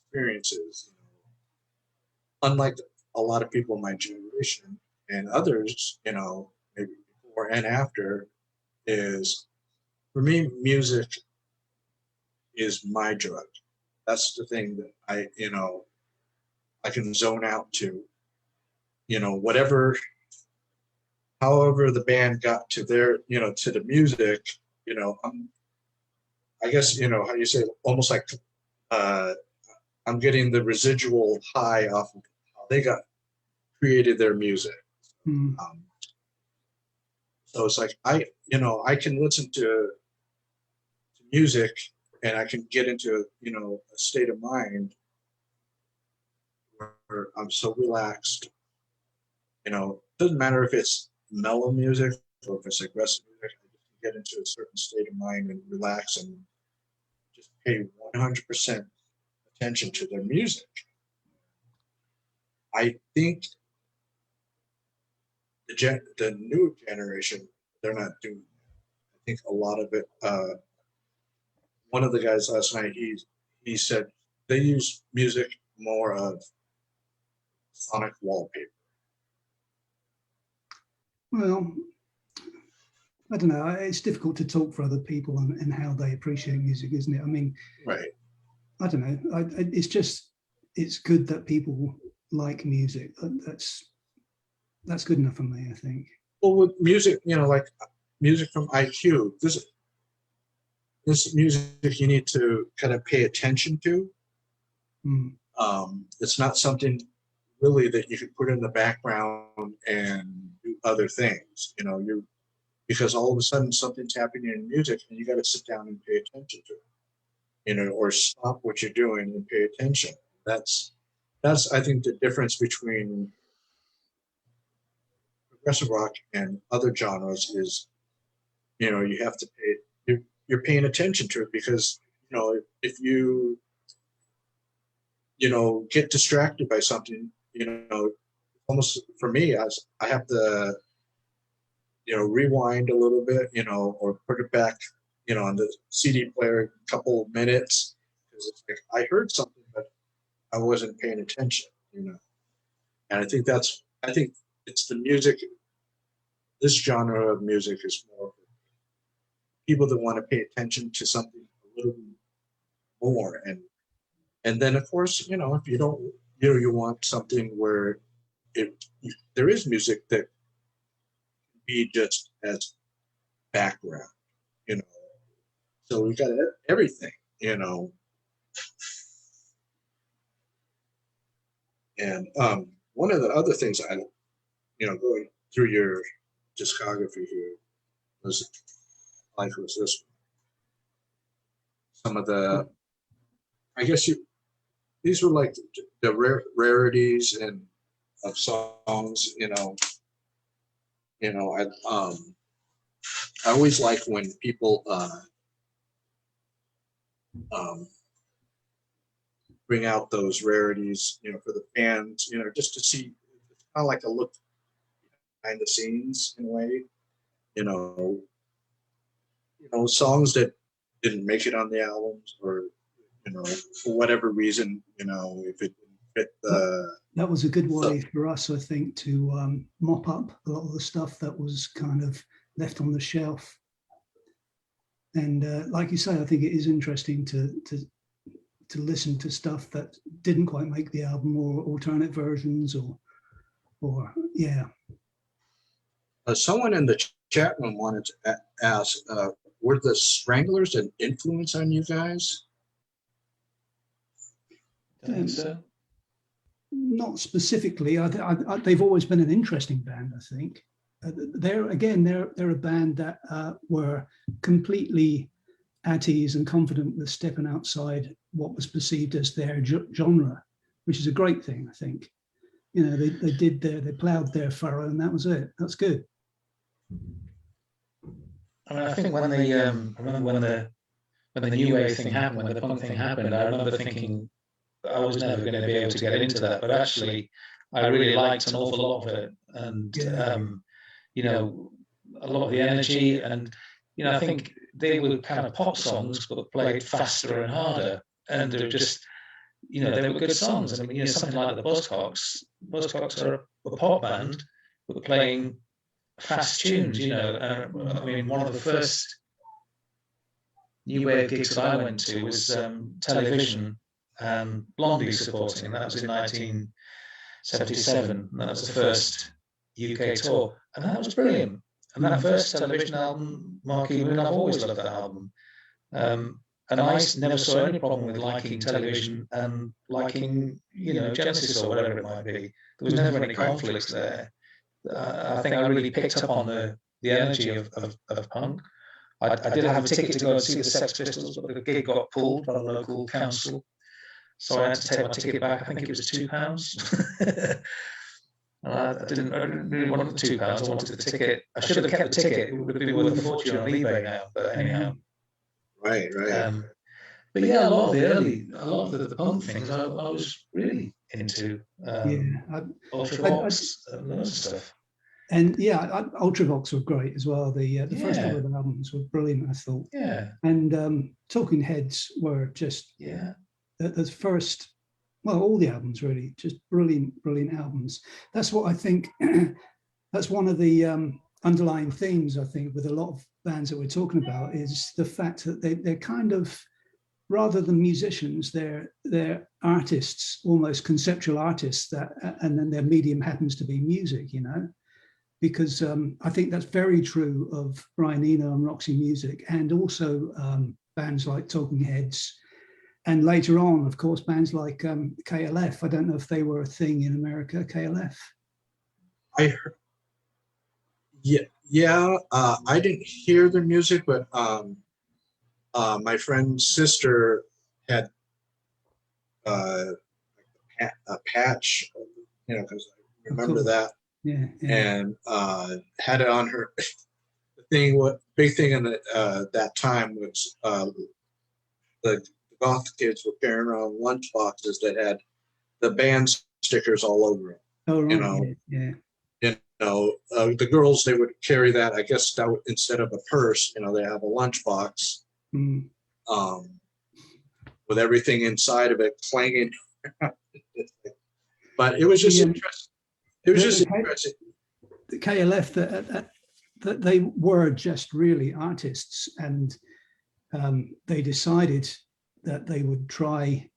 experiences. You know, unlike a lot of people in my generation and others, you know, maybe before and after, is for me, music is my drug. That's the thing that I can zone out to, you know, whatever, however the band got to their, you know, to the music, you know, I guess, you know, how you say, almost like uh, I'm getting the residual high off of how they created their music. Mm. So it's like, I can listen to music and I can get into, you know, a state of mind where I'm so relaxed. You know, doesn't matter if it's mellow music or if it's aggressive music. I just get into a certain state of mind and relax and just pay 100% attention to their music. I think the new generation, they're not doing that. I think a lot of it. One of the guys last night, he said they use music more of sonic wallpaper. Well, I don't know. It's difficult to talk for other people and how they appreciate music, isn't it? I mean, Right. I don't know. It's just, it's good that people like music. That's good enough for me, I think. Well, with music, you know, like music from IQ, this music you need to kind of pay attention to. Mm. It's not something really that you can put in the background and do other things. You know, because all of a sudden something's happening in music and you got to sit down and pay attention to it. You know, or stop what you're doing and pay attention. That's I think the difference between progressive rock and other genres is, you know, you have to you're paying attention to it, because, you know, if you get distracted by something, you know, almost for me, as I have to, you know, rewind a little bit, you know, or put it back, you know, on the CD player a couple of minutes, because it's like I heard something but I wasn't paying attention, you know. And I think it's the music. This genre of music is more for people that want to pay attention to something a little more, and then of course, you know, if you don't, you know, you want something where there is music that can be just as background, you know. So we got everything, you know. And one of the other things going through your discography here was was this some of the, I guess these were like the rarities and of songs, you know. I always like when people um, bring out those rarities, you know, for the fans, you know, just to see, it's kind of like a look behind the scenes in a way, you know, songs that didn't make it on the albums, or, you know, for whatever reason, you know, if it didn't fit the. That was a good way for us, I think, to mop up a lot of the stuff that was kind of left on the shelf. And like you say, I think it is interesting to listen to stuff that didn't quite make the album, or alternate versions, or yeah. Someone in the chat room wanted to ask, were the Stranglers an influence on you guys? Do you think so? Not specifically. They've always been an interesting band, I think. They're a band that were completely at ease and confident with stepping outside what was perceived as their genre, which is a great thing, I think. You know, they ploughed their furrow, and that was it. That's good. I mean, I think when the I remember when the new wave thing happened, when the punk thing happened, I remember thinking I was never going to be able to get into that, but actually, I really liked an awful lot of it, and you know, a lot of the energy, and you know, I think they were kind of pop songs, but played faster and harder, and they're just, you know, they were good songs. I mean, you know, something like the Buzzcocks. Buzzcocks are a pop band, but playing fast tunes. You know, I mean, one of the first new wave gigs that I went to was Television and Blondie supporting, and that was in 1977. And that was the first UK tour, and that was brilliant. And that first Television album, Marquee Moon, I've always loved that album. And I never saw any problem with liking Television and liking, you know, Genesis or whatever it might be. There was never any conflicts there. I think I really picked up on the energy of punk. I did have a ticket to go and see the Sex Pistols, but the gig got pulled by the local council. So I had to take my ticket back. I think it was £2. I didn't really want the £2. I wanted the ticket. I should have kept the ticket. It would have been worth a fortune on eBay now. But anyhow. Right. But yeah, a lot of the punk things I was really into. Ultravox, loads of stuff. And yeah, Ultravox were great as well. The first couple of albums were brilliant, I thought. Yeah. And Talking Heads were just the first. Well, all the albums really, just brilliant albums. That's what I think. That's one of the underlying themes, I think, with a lot of bands that we're talking about, is the fact that they're kind of, rather than musicians, they're artists, almost conceptual artists, that, and then their medium happens to be music, you know. Because I think that's very true of Brian Eno and Roxy Music, and also bands like Talking Heads. And later on, of course, bands like KLF. I don't know if they were a thing in America, KLF. I heard, I didn't hear their music, but my friend's sister had a patch, you know, because I remember that. Yeah. And had it on her. Big thing in that time was the goth kids were carrying around lunch boxes that had the band stickers all over them. Oh, right. You know, yeah. You know, the girls, they would carry that. I guess that would, instead of a purse, you know, they have a lunch box with everything inside of it clanging. But it was just interesting. It was just interesting. The KLF, that they were just really artists, and they decided that they would try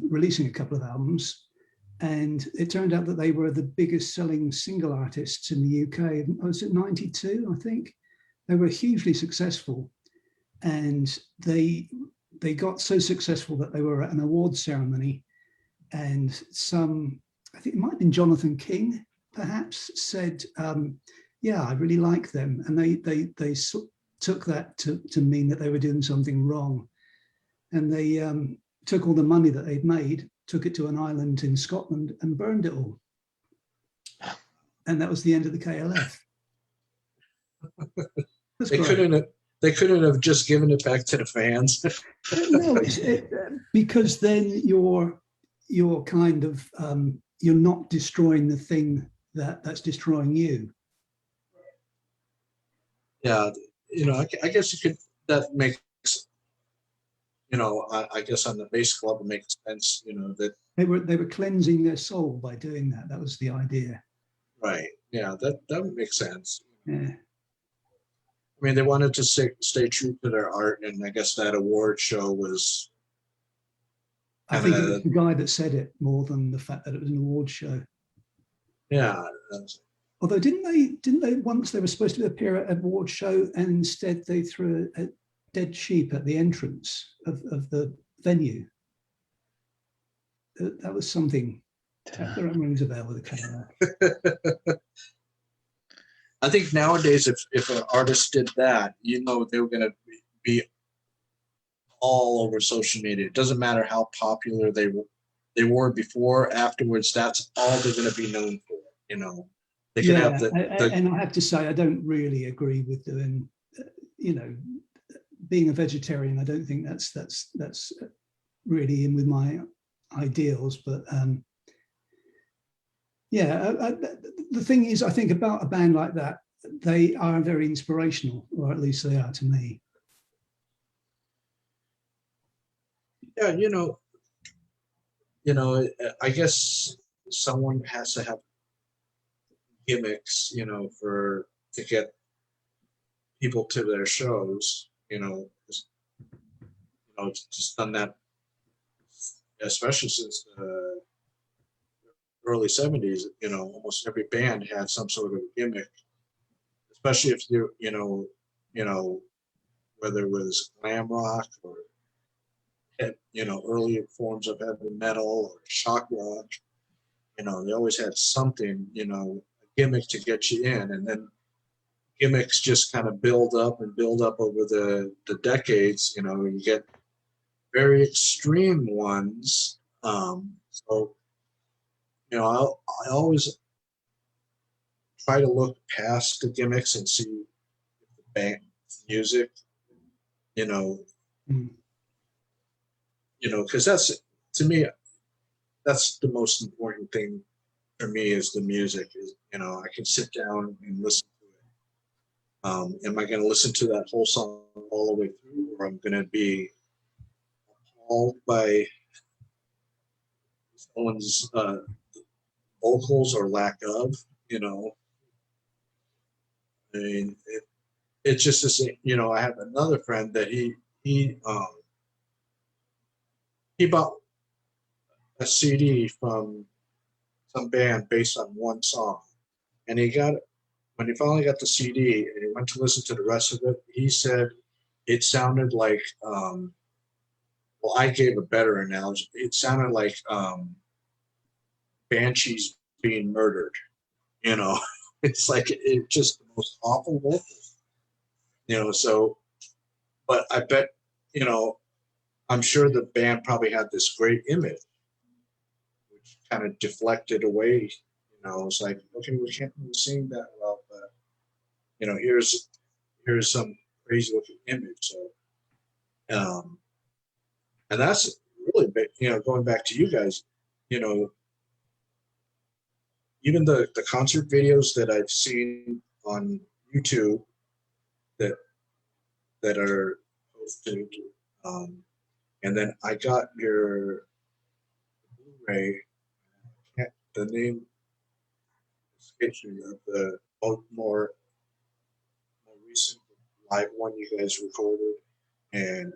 releasing a couple of albums, and it turned out that they were the biggest selling single artists in the UK. Was it 92, I think? They were hugely successful, and they got so successful that they were at an awards ceremony, and I think it might have been Jonathan King, perhaps, said, yeah, I really like them. And they took that to mean that they were doing something wrong. And they took all the money that they'd made, took it to an island in Scotland and burned it all. And that was the end of the KLF. They couldn't have just given it back to the fans. No, because then you're kind of, you're not destroying the thing that's destroying you. Yeah, you know, I guess you could, that makes, you know, I guess on the basic level makes sense, you know, that they were cleansing their soul by doing that. That was the idea. Right. Yeah, that would make sense. Yeah. I mean, they wanted to stay true to their art, and I guess that award show was. I think it was the guy that said it more than the fact that it was an award show. Yeah. Although didn't they once, they were supposed to appear at an award show, and instead they threw a dead sheep at the entrance of the venue. that was something. That rings a bell with the camera. I think nowadays, if an artist did that, you know, they were going to be all over social media. It doesn't matter how popular they were before, afterwards. That's all they're going to be known for. You know, they can have and I have to say, I don't really agree with doing, you know, being a vegetarian. I don't think that's really in with my ideals. But the thing is, I think about a band like that, they are very inspirational, or at least they are to me. Yeah, I guess someone has to have gimmicks, you know, to get people to their shows. It's just done that, especially since the early '70s. You know, almost every band had some sort of gimmick, especially if you're, whether it was glam rock or earlier forms of heavy metal or shock rock. They always had something, a gimmick to get you in, and then gimmicks just kind of build up and build up over the decades. You get very extreme ones. So, I always try to look past the gimmicks and see the band music, because that's, to me, that's the most important thing for me is the music. Is I can sit down and listen to it. Am I going to listen to that whole song all the way through, or I'm going to be appalled by someone's vocals or lack of? I mean, it's just the same. I have another friend that he bought a CD from some band based on one song, and he got it when he finally got the CD and he went to listen to the rest of it. He said it sounded like well, I gave a better analogy. It sounded like banshees being murdered. It's like it just the most awful vocals. So, but I bet I'm sure the band probably had this great image, which kind of deflected away. It's like, okay, we can't really sing that well, but here's some crazy looking image. So, and that's really big. Going back to you guys, even the concert videos that I've seen on YouTube that are posted, and then I got your Blu-ray. The name escapes me of the more recent live one you guys recorded, and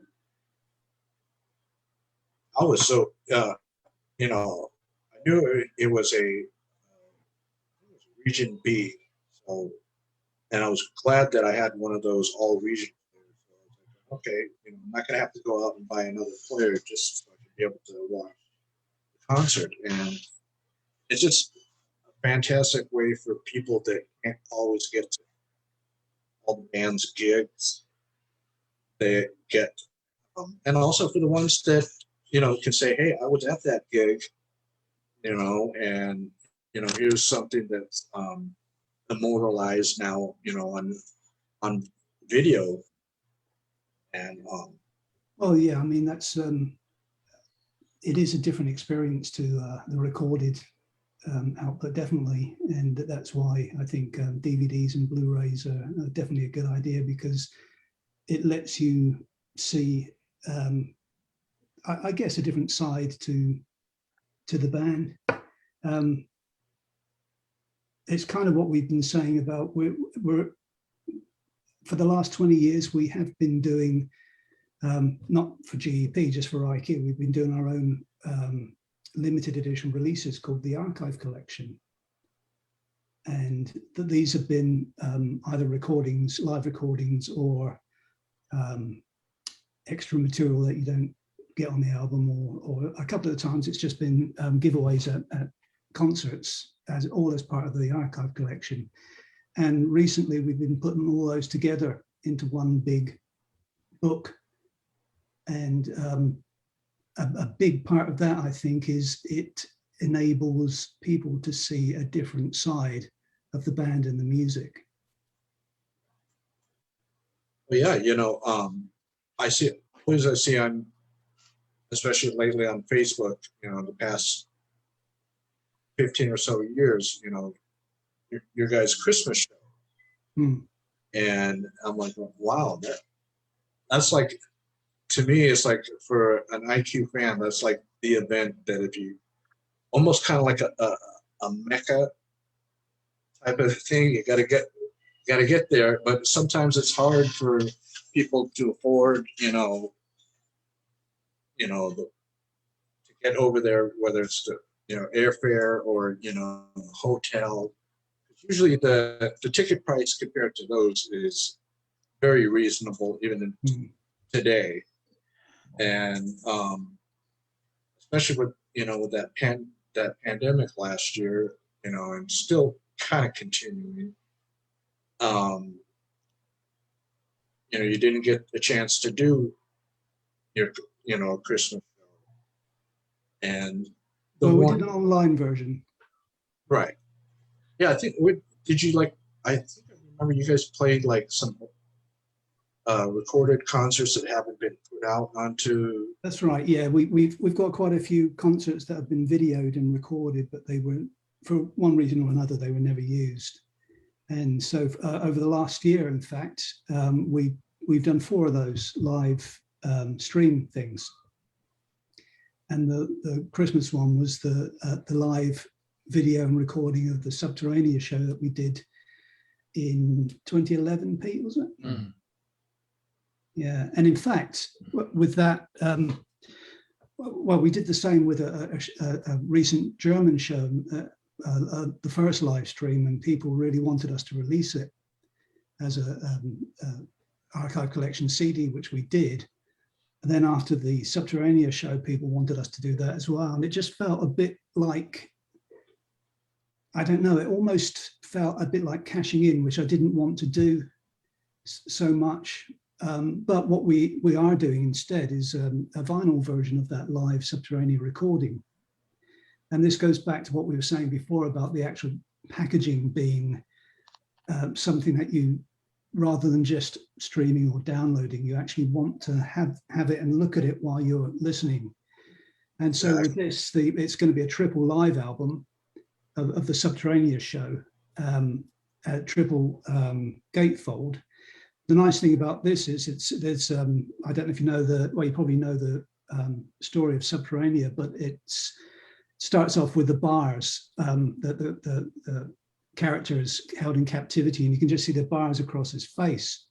I was so I knew it was a region B, so, and I was glad that I had one of those all region players. So I was like, okay, I'm not gonna have to go out and buy another player just so I can be able to watch the concert, and it's just a fantastic way for people that can't always get to all the band's gigs. They get, and also for the ones that can say, hey, I was at that gig, and here's something that's immortalized now, on video, and oh yeah, I mean that's it is a different experience to the recorded output, definitely, and that's why I think DVDs and Blu-rays are definitely a good idea, because it lets you see, I guess, a different side to the band. It's kind of what we've been saying about we're for the last 20 years we have been doing, not for GEP, just for IQ, we've been doing our own limited edition releases called the Archive Collection, and these have been either live recordings, or extra material that you don't get on the album, or a couple of times it's just been giveaways at concerts, all as part of the archive collection. And recently we've been putting all those together into one big book. And a big part of that, I think, is it enables people to see a different side of the band and the music. Well, yeah, I see on, especially lately on Facebook, the past 15 or so years, your guys' Christmas show. And I'm like, wow, that's like, to me, it's like, for an IQ fan, that's like the event that, if you almost kind of like a mecca type of thing, you got to get there. But sometimes it's hard for people to afford, to get over there, whether it's the airfare or hotel. Usually the ticket price compared to those is very reasonable, even today. And especially with with that pandemic last year, and still kind of continuing. You didn't get a chance to do your Christmas show, and we did an online version. Right. Yeah, I think. I think I remember you guys played like some recorded concerts that haven't been put out onto. That's right. Yeah, we've got quite a few concerts that have been videoed and recorded, but they were, for one reason or another, they were never used. And so over the last year, in fact, we've done 4 of those live stream things. And the Christmas one was the live video and recording of the Subterranea show that we did in 2011, Pete, was it? Mm. Yeah, and in fact, with that, well, we did the same with a recent German show, the first live stream, and people really wanted us to release it as a archive collection CD, which we did. And then after the Subterranea show, people wanted us to do that as well. And it just felt a bit like, I don't know, it almost felt a bit like cashing in, which I didn't want to do so much. But what we are doing instead is a vinyl version of that live Subterranea recording. And this goes back to what we were saying before about the actual packaging being something that you, rather than just streaming or downloading, you actually want to have it and look at it while you're listening. And so with this, it's going to be a triple live album of the Subterranea show, a triple gatefold. The nice thing about this is there's I don't know if you know you probably know the story of Subterranea, but it starts off with the bars the character is held in captivity, and you can just see the bars across his face,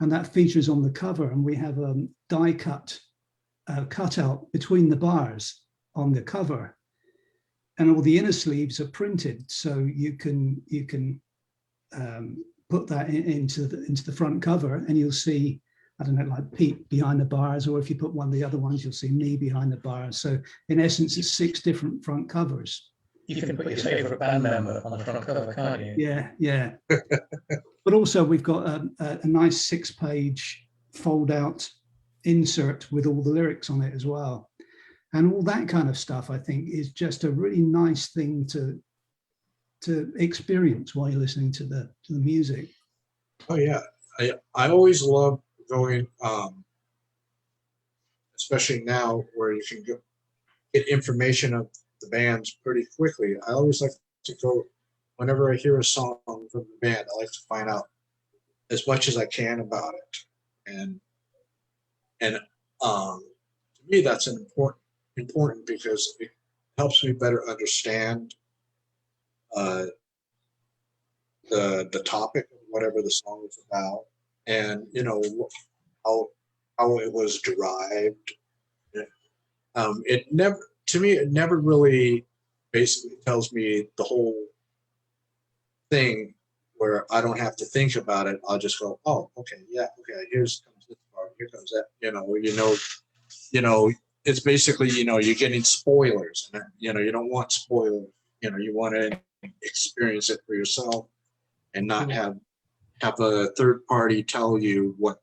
and that features on the cover. And we have a die cut cutout between the bars on the cover, and all the inner sleeves are printed, so you can put that into the front cover, and you'll see, I don't know, like Pete behind the bars, or if you put one of the other ones, you'll see me behind the bars. So in essence, it's 6 different front covers. You can put your favorite band member on the front cover, can't you? Yeah, yeah. But also we've got a nice 6-page fold-out insert with all the lyrics on it as well. And all that kind of stuff, I think, is just a really nice thing to experience while you're listening to the music. Oh yeah, I always love going, especially now where you can get information of the bands pretty quickly. I always like to go, whenever I hear a song from the band, I like to find out as much as I can about it. And to me, that's important because it helps me better understand the topic of whatever the song is about, and how it was derived. It never really basically tells me the whole thing where I don't have to think about it. I'll just go, oh, okay, yeah, okay, here's comes this part, here comes that, it's basically, you know, you're getting spoilers, and you know, you don't want spoilers. You know, you want to experience it for yourself and not have a third party tell you what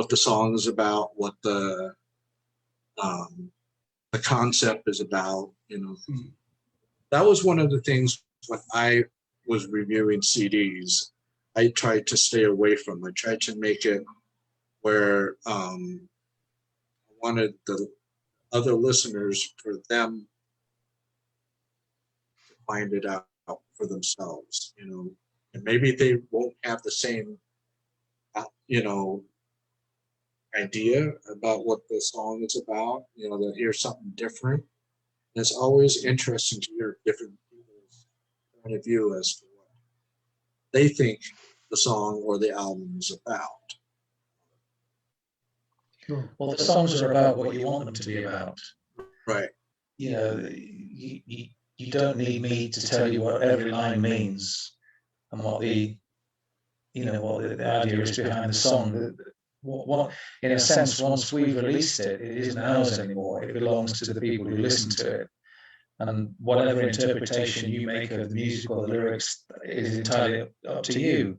the song is about, what the concept is about. You know, that was one of the things when I was reviewing CDs. I tried to stay away from. I tried to make it where I wanted the other listeners, for them to find it out for themselves, you know, and maybe they won't have the same, you know, idea about what the song is about. You know, they'll hear something different. And it's always interesting to hear different people's point of view as to what they think the song or the album is about. Sure. Well, the songs are about what you want them to be about. Right. You know, you don't need me to tell you what every line means and what the, you know, what the idea is behind the song. What, in a sense, once we've released it, it isn't ours anymore. It belongs to the people who listen to it. And whatever interpretation you make of the music or the lyrics is entirely up to you.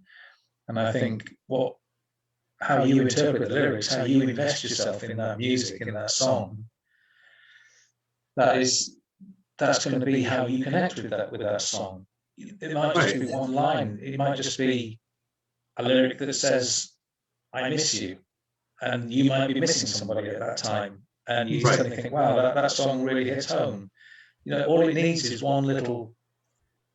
And I think how you interpret the lyrics, how you invest yourself in that music, in that song, that's going to be how you connect with that song. It might just be one line. It might just be a lyric that says, "I miss you," and you might be missing somebody at that time, and you suddenly think, "Wow, that song really hits home." You know, all it needs is one little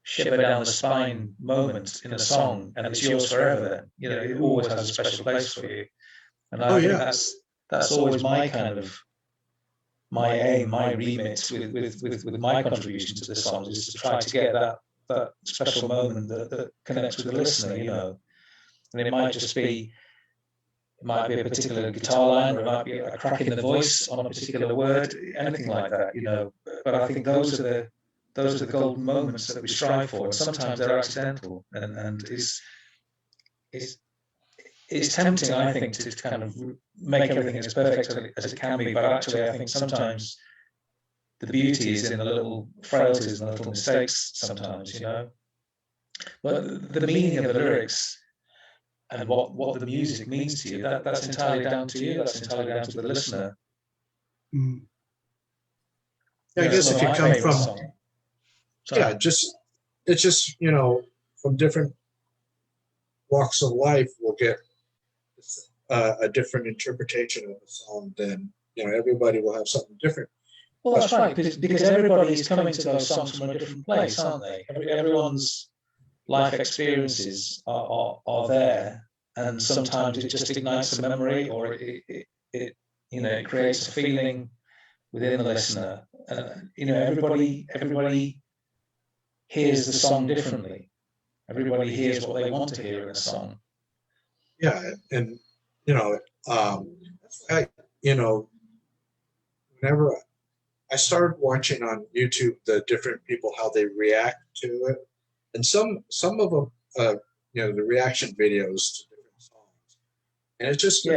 shiver down the spine moment in a song, and it's yours forever. Then, you know, it always has a special place for you. And I think that's always my kind of my aim, my remit with my contribution to the songs, is to try to get that special moment that connects with the listener, you know. And it might be a particular guitar line, or it might be a crack in the voice on a particular word, anything like that, you know. But I think those are the golden moments that we strive for, and sometimes they're accidental, and it's tempting, I think, to kind of make everything as perfect as it can be. But actually, I think sometimes the beauty is in the little frailties and the little mistakes sometimes, you know. But the meaning of the lyrics and what the music means to you, that's entirely down to you. That's entirely down to the listener. Mm. Yeah, I guess it could come from, it's just, you know, from different walks of life, we'll get a different interpretation of the song. Then, you know, everybody will have something different. Well, that's right, because everybody is coming to those songs from a different place, aren't they? Everyone's life experiences are there, and sometimes it just ignites a memory, or it you know, it creates a feeling within the listener. And you know, everybody hears the song differently. Everybody hears what they want to hear in a song. Yeah, and you know, you know, whenever I started watching on YouTube the different people, how they react to it, and some of them, you know, the reaction videos to different songs, and it's just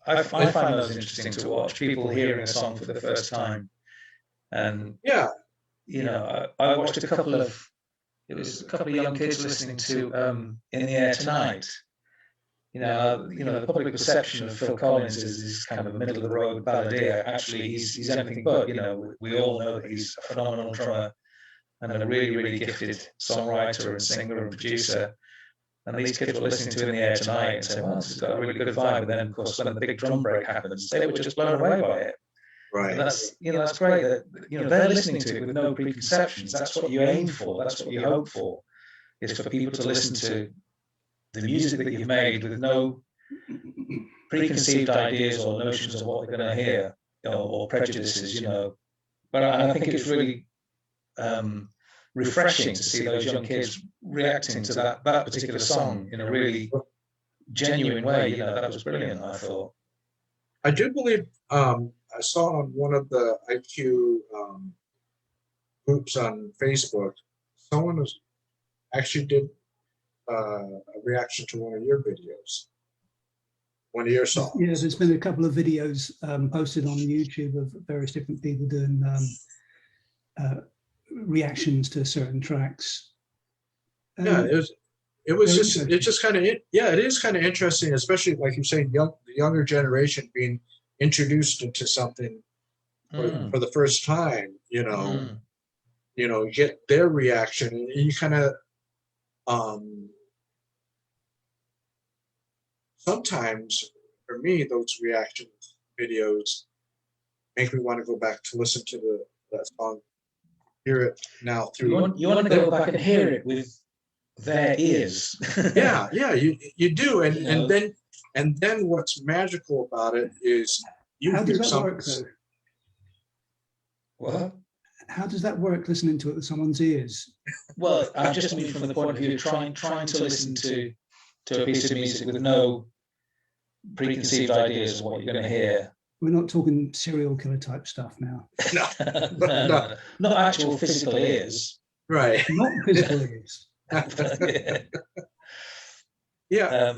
I find those interesting to watch. People hearing a song for the first time, and you know, I watched a couple of young kids listening to "In the Air Tonight." You know, the public perception of Phil Collins is this kind of a middle of the road balladeer. Actually, he's anything but. You know, we all know that he's a phenomenal drummer and a really, really gifted songwriter and singer and producer. And these kids were listening to "In the Air Tonight" and saying, "Well, this has got a really good vibe." And then, of course, when the big drum break happens, they were just blown away by it. Right. And that's great that, you know, they're listening to it with no preconceptions. That's what you aim for. That's what you hope for, is for people to listen to the music that you've made with no preconceived ideas or notions of what they're going to hear, or prejudices, you know. But I think it's really refreshing to see those young kids reacting to that particular song in a really genuine way. You know, that was brilliant, I thought. I do believe I saw on one of the IQ groups on Facebook, someone was actually did a reaction to one of your videos. one of your songs. Yeah, there's been a couple of videos posted on YouTube of various different people doing reactions to certain tracks. Yeah, it just kind of, yeah, it is kind of interesting, especially like you're saying, the younger generation being introduced into something for the first time, get their reaction, and you kind of, sometimes for me, those reaction videos make me want to go back to listen to that song, hear it now through. You want to go back and hear it with their ears. yeah, you do, and then what's magical about it is how does that work though? What? How does that work, listening to it with someone's ears? Well, I just mean from the point of view of trying to listen to a piece of music with no preconceived ideas of what you're going to hear. We're not talking serial killer type stuff now. No. Not actual physical ears. Right. Not physical ears. Yeah.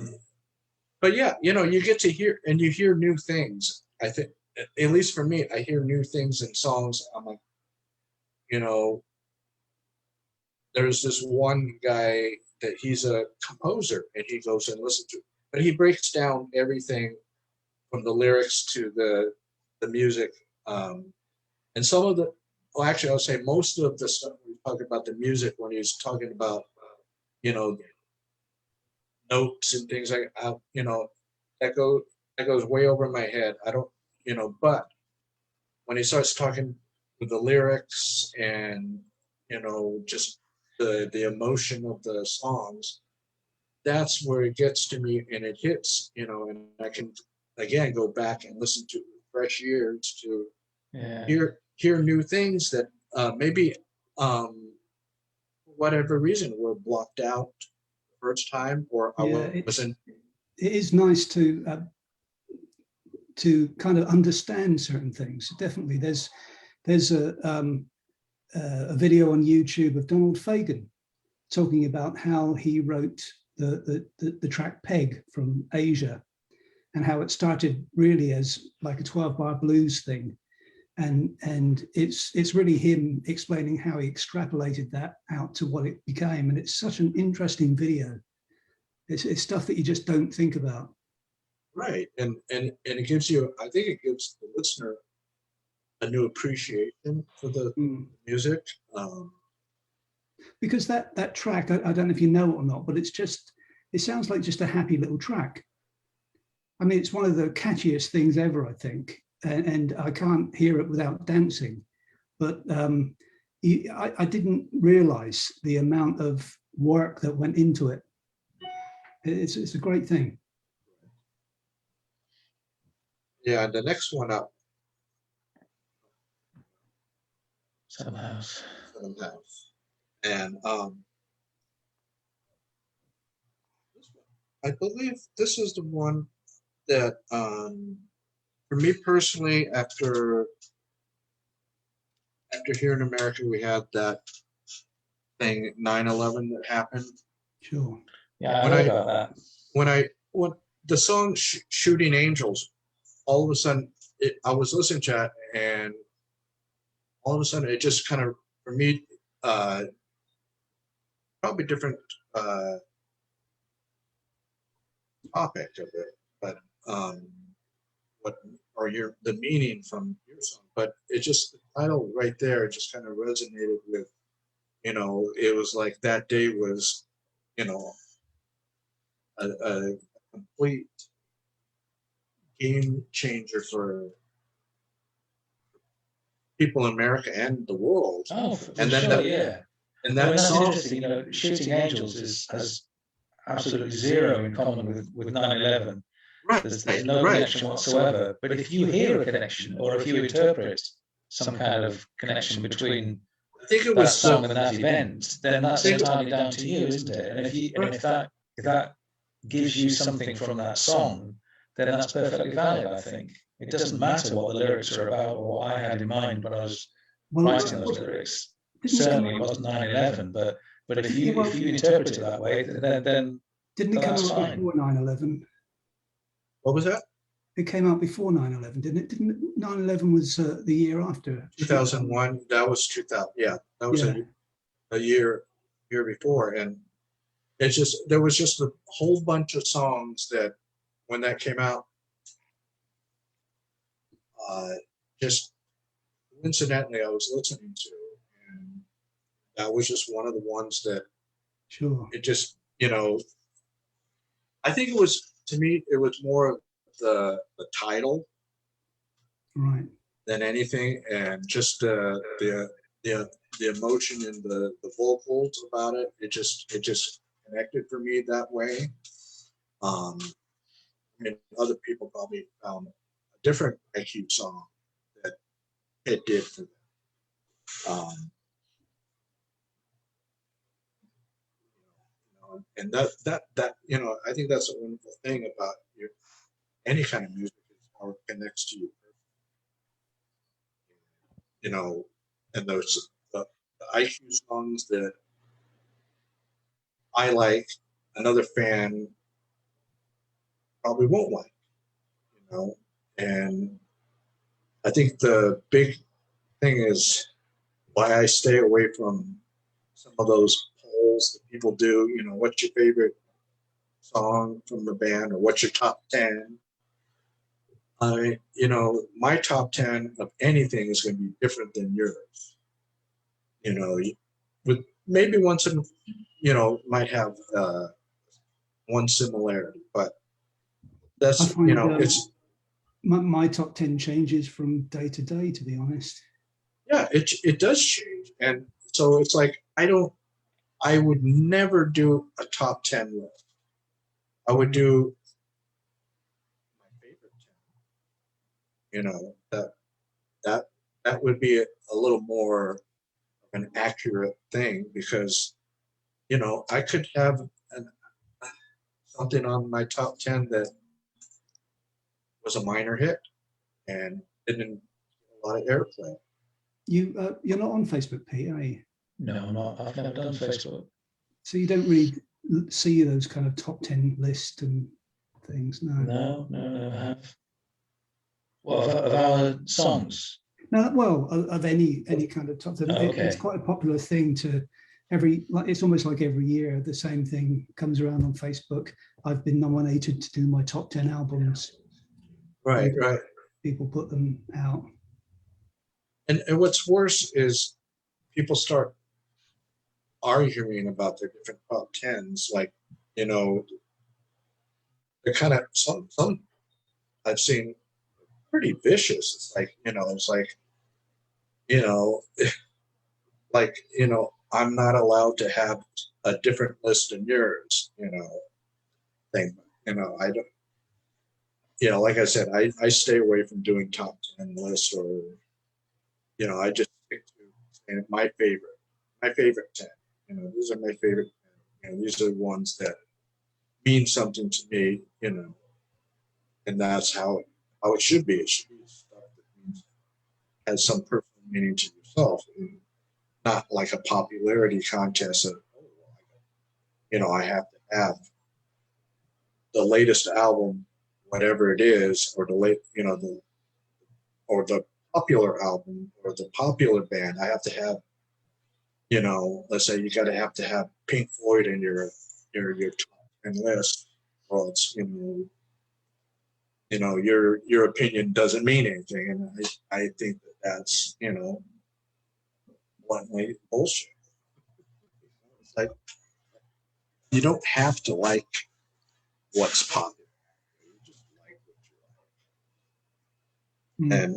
But yeah, you get to hear, and you hear new things. I think, at least for me, I hear new things in songs. I'm like, there's this one guy that he's a composer, and he goes and listens to it, but he breaks down everything from the lyrics to the music, and some of the, well, actually, I'll say most of the stuff we talking about the music when he's talking about, notes and things like, that goes way over my head. I don't, but when he starts talking with the lyrics and, just the emotion of the songs, that's where it gets to me and it hits, and I can again go back and listen to fresh ears to hear new things that maybe for whatever reason were blocked out the first time, or I wasn't. It is nice to kind of understand certain things. Definitely, there's a video on YouTube of Donald Fagen talking about how he wrote the track Peg from Asia, and how it started really as like a 12-bar blues thing, and it's really him explaining how he extrapolated that out to what it became, and it's such an interesting video. It's stuff that you just don't think about. Right, and it gives you, I think it gives the listener a new appreciation for the music. Because that track, I don't know if you know it or not, but it sounds like just a happy little track. I mean, it's one of the catchiest things ever, I think, and I can't hear it without dancing. But I didn't realize the amount of work that went into it. It's a great thing. Yeah, the next one up. Seventh House. And I believe this is the one that, for me personally, after here in America, we had that thing 9/11 that happened. Sure. Yeah, I heard about that. When the song "Shooting Angels," all of a sudden, I was listening to it, and all of a sudden, it just kind of, for me, probably different topic of it, but the meaning from your song, but it just, the title right there just kind of resonated with, it was like that day was, a complete game changer for people in America and the world. Oh, and then sure, yeah. And that that's song, interesting. Shooting Angels has absolutely zero in common with 9/11. right? There's no connection whatsoever. But if you hear a connection, or if you interpret some kind of connection between I think it that was song and that event, then that's entirely down to you, isn't it? And if that gives you something from that song, then that's perfectly valid, I think. It doesn't matter what the lyrics are about or what I had in mind when I was writing those lyrics. Certainly it wasn't 9/11, but if you interpret it that way, then didn't it come that's out fine. before 9/11? What was that? It came out before 9/11, didn't it? Didn't 9/11 was the year after? 2001. That was 2000. Yeah, that was Yeah. a year before, and it's just there was just a whole bunch of songs that when that came out, just coincidentally I was listening to, and that was just one of the ones that Sure. it just I think it was, to me it was more of the title Right. than anything, and just the emotion and the vocals about it. It just connected for me that way. I mean, other people probably found a different IQ song that it did for them. And that I think that's a wonderful thing about any kind of music is how it connects to you. And those the IQ songs that I like, another fan probably won't like, and I think the big thing is why I stay away from some of those polls that people do. What's your favorite song from the band, or what's your top 10? My top 10 of anything is going to be different than yours. With maybe once in, might have one similarity, but that's, I find, it's, my top 10 changes from day to day, to be honest. yeah, it does change. And so it's like, I would never do a top 10 list. I would do my favorite 10. That would be a little more of an accurate thing, because, I could have something on my top 10 that was a minor hit and didn't get a lot of airplay. You're not on Facebook, Pete, are you? No, I'm not. I've never done Facebook. So you don't really see those kind of top 10 lists and things, no? No, I have. What, of our songs? No, well, of any kind of top 10. Okay. It's quite a popular thing to it's almost like every year the same thing comes around on Facebook. I've been nominated to do my top 10 albums. Right. People put them out. And what's worse is people start arguing about their different top 10s, like, they're kind of some I've seen pretty vicious. It's like, I'm not allowed to have a different list than yours, thing. I don't, like I said, I stay away from doing top 10 lists, or, I just stick to my favorite 10. These are my favorite 10. These are the ones that mean something to me, and that's how it should be. It should be stuff that has some personal meaning to yourself, and not like a popularity contest of, I have to have the latest album, whatever it is, or the popular album or the popular band. I have to have, let's say you got to have Pink Floyd in your top 10 list, or it's your opinion doesn't mean anything, and I think that's bluntly bullshit. It's like, you don't have to like what's popular. You just like what you like. And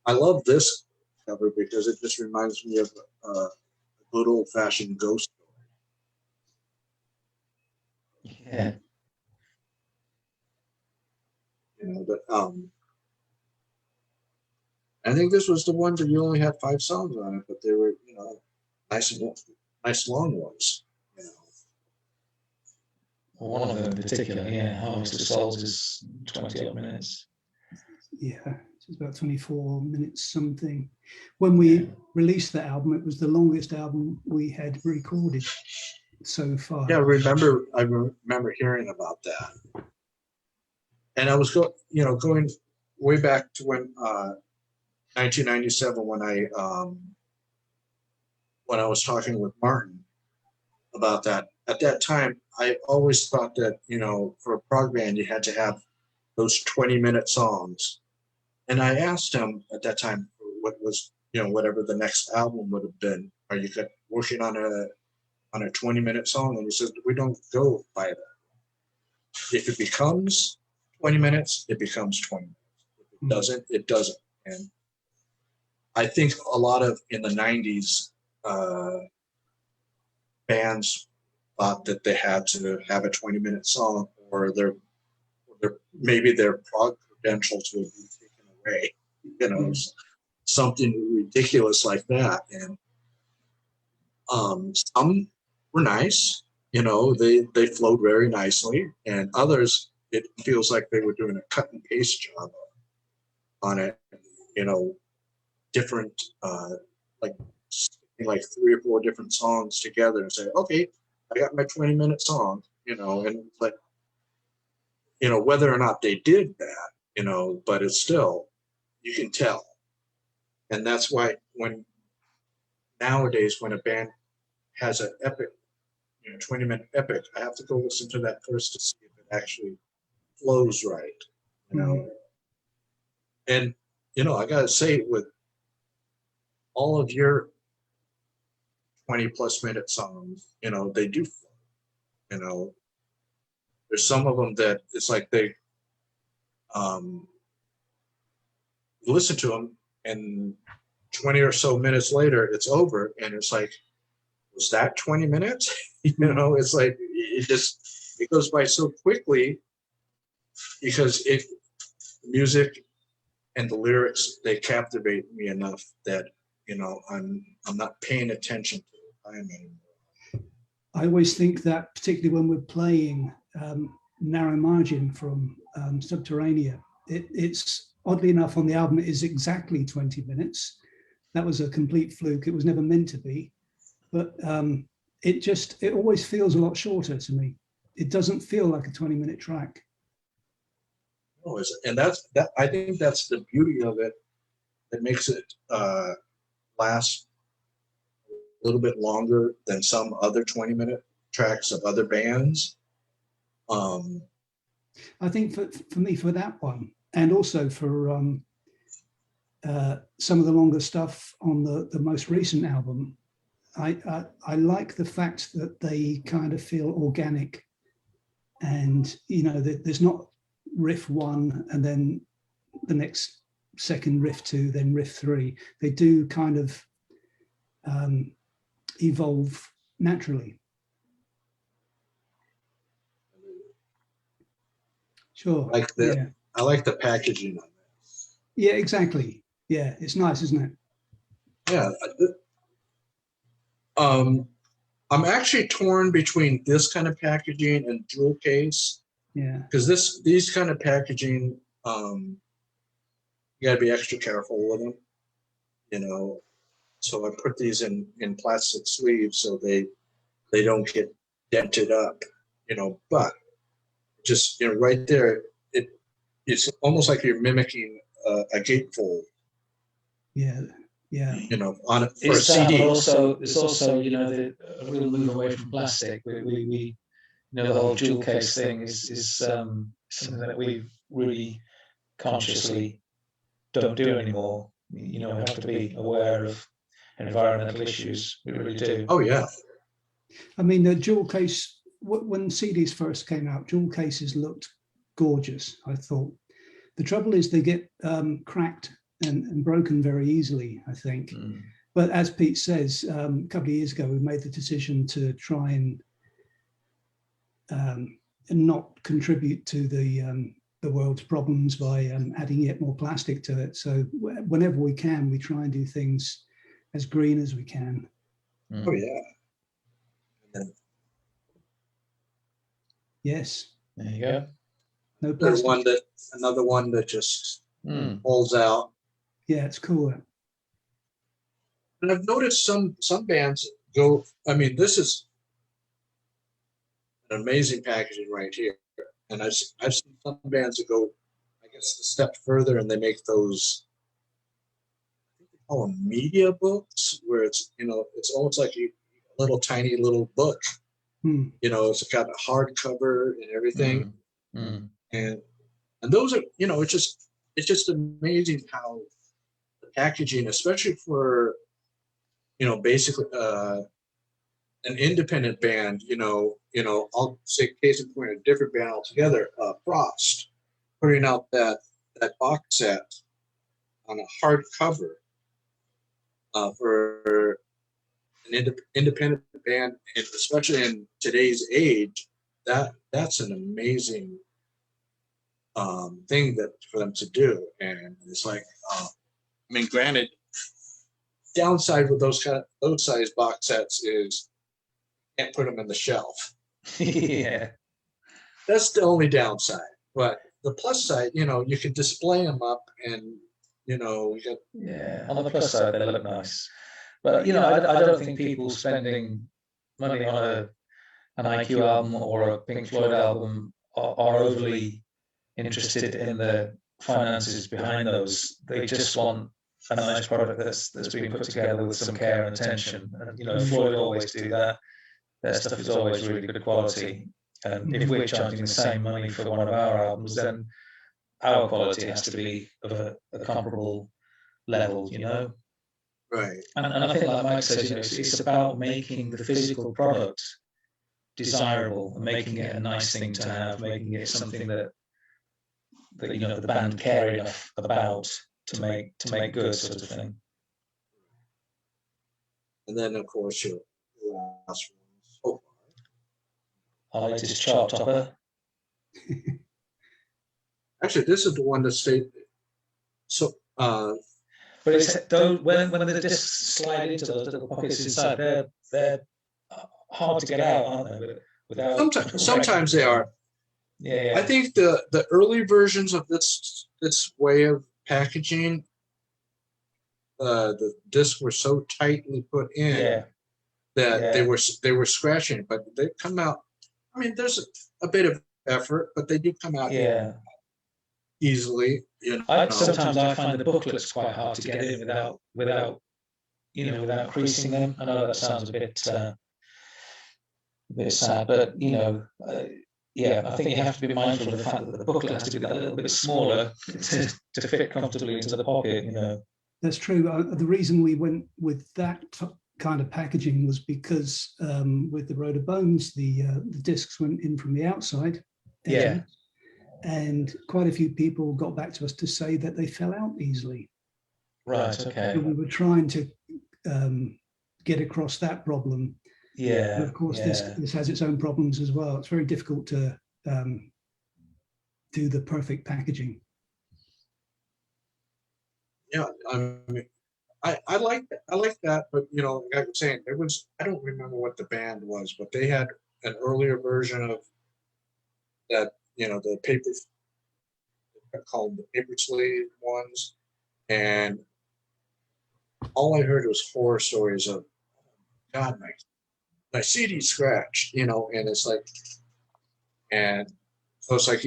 I love this cover because it just reminds me of a good old-fashioned ghost story. Yeah. But I think this was the one that you only had 5 songs on it, but they were, nice long ones. Well, one of them in particular, Harvest of Souls is 20 odd minutes. Yeah, it's about 24 minutes something. When we released the album, it was the longest album we had recorded so far. Yeah, I remember hearing about that. and I was going way back to when 1997 when I was talking with Martin about that. At that time, I always thought that, for a prog band, you had to have those 20-minute songs. And I asked him at that time what was, whatever the next album would have been, are you working on a 20-minute song? And he said, we don't go by that. If it becomes 20 minutes, it becomes 20 minutes. If it doesn't, it doesn't. And I think a lot of, in the 90s, bands thought that they had to have a 20-minute song, or maybe their prog credentials would be taken away, something ridiculous like that. And some were nice, they flowed very nicely, and others, it feels like they were doing a cut and paste job on it, different, like 3 or 4 different songs together and say, okay, I got my 20-minute song, and like, whether or not they did that, but it's still, you can tell. And that's why nowadays when a band has an epic, 20-minute epic, I have to go listen to that first to see if it actually flows right, And, I got to say, with all of your 20-plus minute songs, they do flow, There's some of them that it's like they listen to them, and 20 or so minutes later, it's over, and it's like, was that 20 minutes? It's like it goes by so quickly, because if the music and the lyrics, they captivate me enough that I'm not paying attention to the time anymore. I always think that, particularly when we're playing Narrow Margin from Subterranea, it's oddly enough on the album, it is exactly 20 minutes. That was a complete fluke. It was never meant to be, but it always feels a lot shorter to me. It doesn't feel like a 20-minute track. Oh, and I think that's the beauty of it that makes it last a little bit longer than some other 20-minute tracks of other bands. I think for me, for that one, and also for some of the longer stuff on the most recent album, I like the fact that they kind of feel organic, and there's not riff 1 and then the next second riff 2, then riff 3. They do kind of evolve naturally. Sure. I like the packaging on that. Yeah, exactly. Yeah, it's nice, isn't it? Yeah. I'm actually torn between this kind of packaging and jewel case. Yeah. Because these kind of packaging, you got to be extra careful with them, So I put these in plastic sleeves so they don't get dented up, But just right there, it's almost like you're mimicking a gatefold. Yeah. Yeah. On it for a CD. But also, it's also a real move away from plastic. We the whole jewel case thing is something that we really consciously don't do anymore. We have to be aware of environmental issues. We really do. Oh yeah. I mean, the jewel case, when CDs first came out, jewel cases looked gorgeous, I thought. The trouble is they get cracked and broken very easily, I think. But as Pete says, a couple of years ago, we made the decision to try and not contribute to the world's problems by adding yet more plastic to it. So whenever we can, we try and do things as green as we can. Oh yeah. Yes. There you go. No plastic. Another one that just pulls out. Yeah, it's cool. And I've noticed some bands go. I mean, this is an amazing packaging right here, and I've seen some bands that go, I guess, a step further, and they make those, I think they call them media books, where it's, you know, it's almost like a little tiny little book. Hmm. You know, it's got a hardcover and everything, and those are, you know, it's just amazing how the packaging, especially for, you know, basically an independent band, you know, I'll say case in point, a different band altogether, Frost, putting out that box set on a hardcover for an independent band, and especially in today's age, that's an amazing thing that for them to do. And it's like, I mean, granted, downside with those size box sets is you can't put them in the shelf. Yeah. That's the only downside. But the plus side, you know, you can display them up, and you know, we got. Yeah, on the plus side, they look nice. But you know, I don't think people spending money on an IQ album or a Pink Floyd album are overly interested in the finances behind those. They just want a nice product that's been put together with some care and attention. And you know, Floyd always do that. Their stuff is always really good quality. And if we're charging the same money for one of our albums, then our quality has to be of a comparable level, you know. Right. And I think, like Mike says, you know, it's about making the physical product desirable and making it a nice thing to have, making it something that you know the band care enough about to make good, sort of thing. And then, of course, your last one. So Our latest chart topper. actually, this is the one that stayed. So, but it's don't when the discs slide into those little pockets inside, they're hard to get out, aren't they? Without sometimes they are. Yeah. I think the early versions of this way of packaging, the discs were so tightly put in that they were scratching, but they come out. I mean, there's a bit of effort, but they do come out easily. You know. Sometimes I find the booklets quite hard to get in without creasing them. I know that sounds a bit sad, but you know. I think you have to be mindful of the fact that the booklet has to be a little bit smaller to fit comfortably into the pocket, you know. That's true. The reason we went with that kind of packaging was because with the Road of Bones, the discs went in from the outside. And quite a few people got back to us to say that they fell out easily. Right, okay. So we were trying to get across that problem. Yeah. And of course, this has its own problems as well. It's very difficult to do the perfect packaging. Yeah, I mean, I like that, but you know, like I was saying, I don't remember what the band was, but they had an earlier version of that. You know, the paper, called the paper sleeve ones, and all I heard was horror stories of, God, my CD scratched, you know, and it's like, and so it's like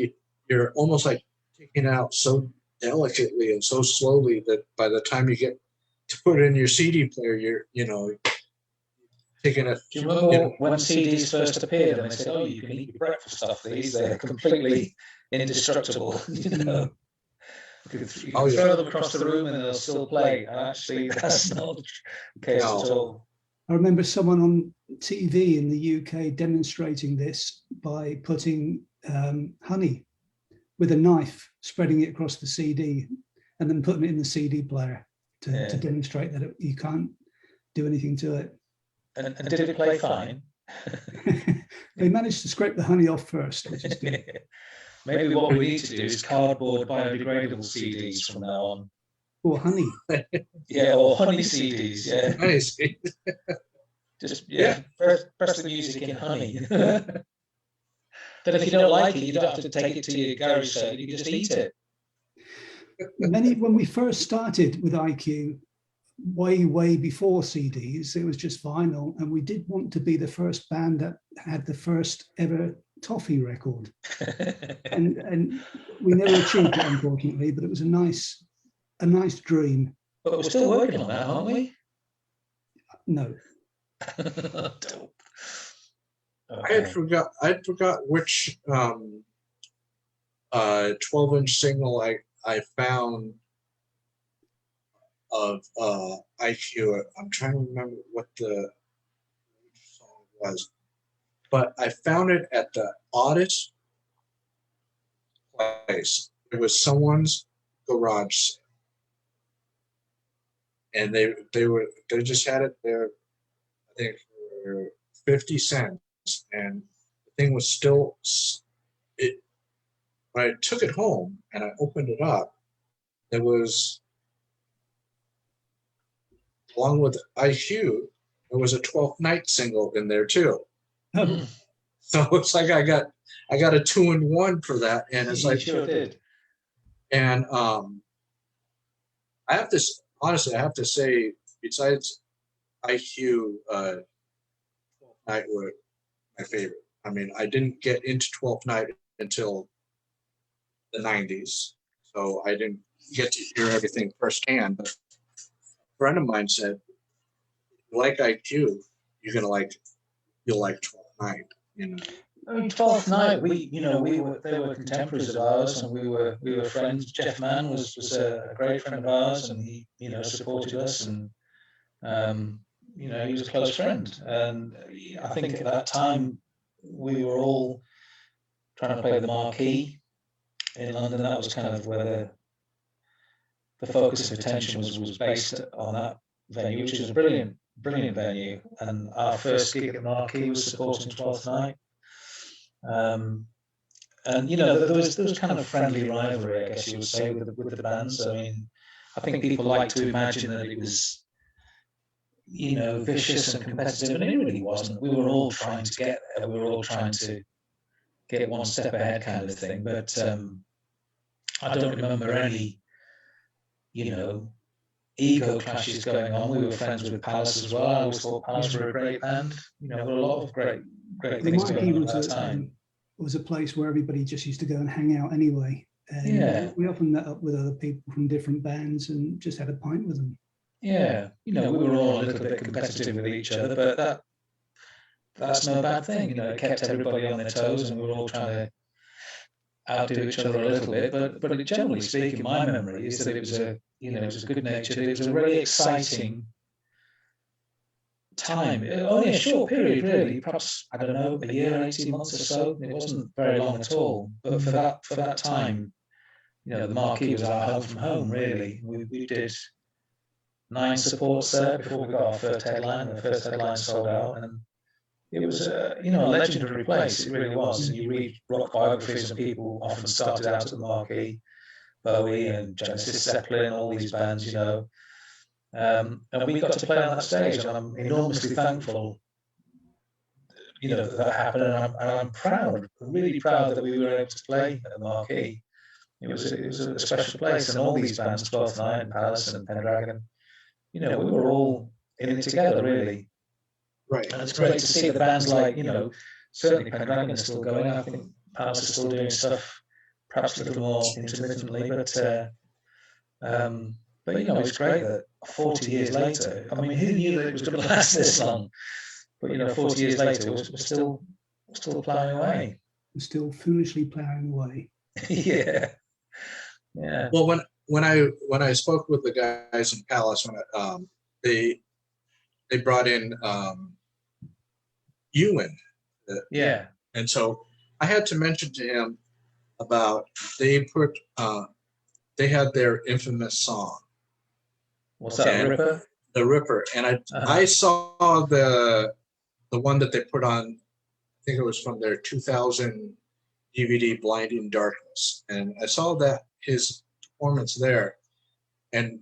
you're almost like taking it out so delicately and so slowly that by the time you get to put it in your CD player, you're, you know, taking it. Do you remember when CDs first appeared and they said, "Oh, you can eat your breakfast off these; they're completely indestructible." You know, you can throw them across the room and they'll still play. And actually, that's not the case at all. I remember someone on TV in the UK demonstrating this by putting honey with a knife, spreading it across the CD, and then putting it in the CD player to demonstrate that you can't do anything to it. And did it play fine? They managed to scrape the honey off first, which is good. Maybe what we need to do is cardboard biodegradable CDs from now on. Or honey. Or honey CDs, Nice. Just, press the music in honey. Then if you don't like it, you don't have to take it to your garage sale, you can just eat it. When we first started with IQ, way before CDs, it was just vinyl, and we did want to be the first band that had the first ever toffee record, and we never achieved it, unfortunately. But it was a nice dream. But we're still working on that, aren't we? No. Dope. I had forgot which 12-inch single I found of IQ. I'm trying to remember what the song was, but I found it at the oddest place. It was someone's garage sale, and they just had it there, I think, for 50 cents, and the thing was still it. When I took it home and I opened it up, there was, along with IQ, there was a 12th Night single in there too. Oh. So it's like I got a 2-in-1 for that, and it's like, sure did. And I have to honestly, I have to say, besides IQ, 12th Night were my favorite. I mean, I didn't get into 12th Night until the 90s, so I didn't get to hear everything firsthand. But a friend of mine said, if you like IQ, you'll like 12th Night. You know. I mean, 12th Night, they were contemporaries of ours, and we were friends. Jeff Mann was a great friend of ours, and he supported us, and he was a close friend. And I think at that time we were all trying to play the Marquee in London. That was kind of where the focus of attention was based on that venue, which is a brilliant venue. And our first gig at the Marquee was supporting 12th Night. And there was kind of friendly rivalry, I guess you would say, with the bands. I mean, I think people like to imagine that it was, vicious and competitive, and it really wasn't. We were all trying to get there. We were all trying to get one step ahead, kind of thing. But I don't remember any, ego clashes going on. We were friends with Palace as well. I always thought Palace were a great band. There were a lot of great things going on at that time. Was a place where everybody just used to go and hang out anyway. And we often met up with other people from different bands and just had a pint with them. Yeah, we were all a little bit competitive with each other, but that's no bad thing. It kept everybody on their toes, and we were all trying to outdo each other a little bit. But generally speaking, my memory is that it was a good natured. It was a really exciting time. Only a short period, really. Perhaps, I don't know, a year, 18 months or so. It wasn't very long at all. But for that time, the Marquee was our home from home, really. We did 9 supports there before we got our first headline. The first headline sold out, and it was a legendary place. It really was. And you read rock biographies, and people often started out at the Marquee, Bowie and Genesis, Zeppelin, all these bands, and we got to play on that stage, and I'm enormously thankful, that happened, and I'm proud, really proud that we were able to play at the Marquee. It was a special place, and all these bands, 12th Night, Palace, and Pendragon, we were all in it together, really. Right. And it's great to see the bands like, certainly Pendragon is still going. I think Palace is still doing stuff, perhaps a little more intermittently, but it's great that 40 years later, I mean, who knew that it was going to last this long? But 40 years later, we're still ploughing away. We're still foolishly ploughing away. Yeah. Well, when I spoke with the guys in Palace, when they brought in Ewan. And so I had to mention to him about they had their infamous song. What's that, Ripper? The Ripper. And I saw the one that they put on, I think it was from their 2000 DVD, Blinding Darkness. And I saw that his performance there. And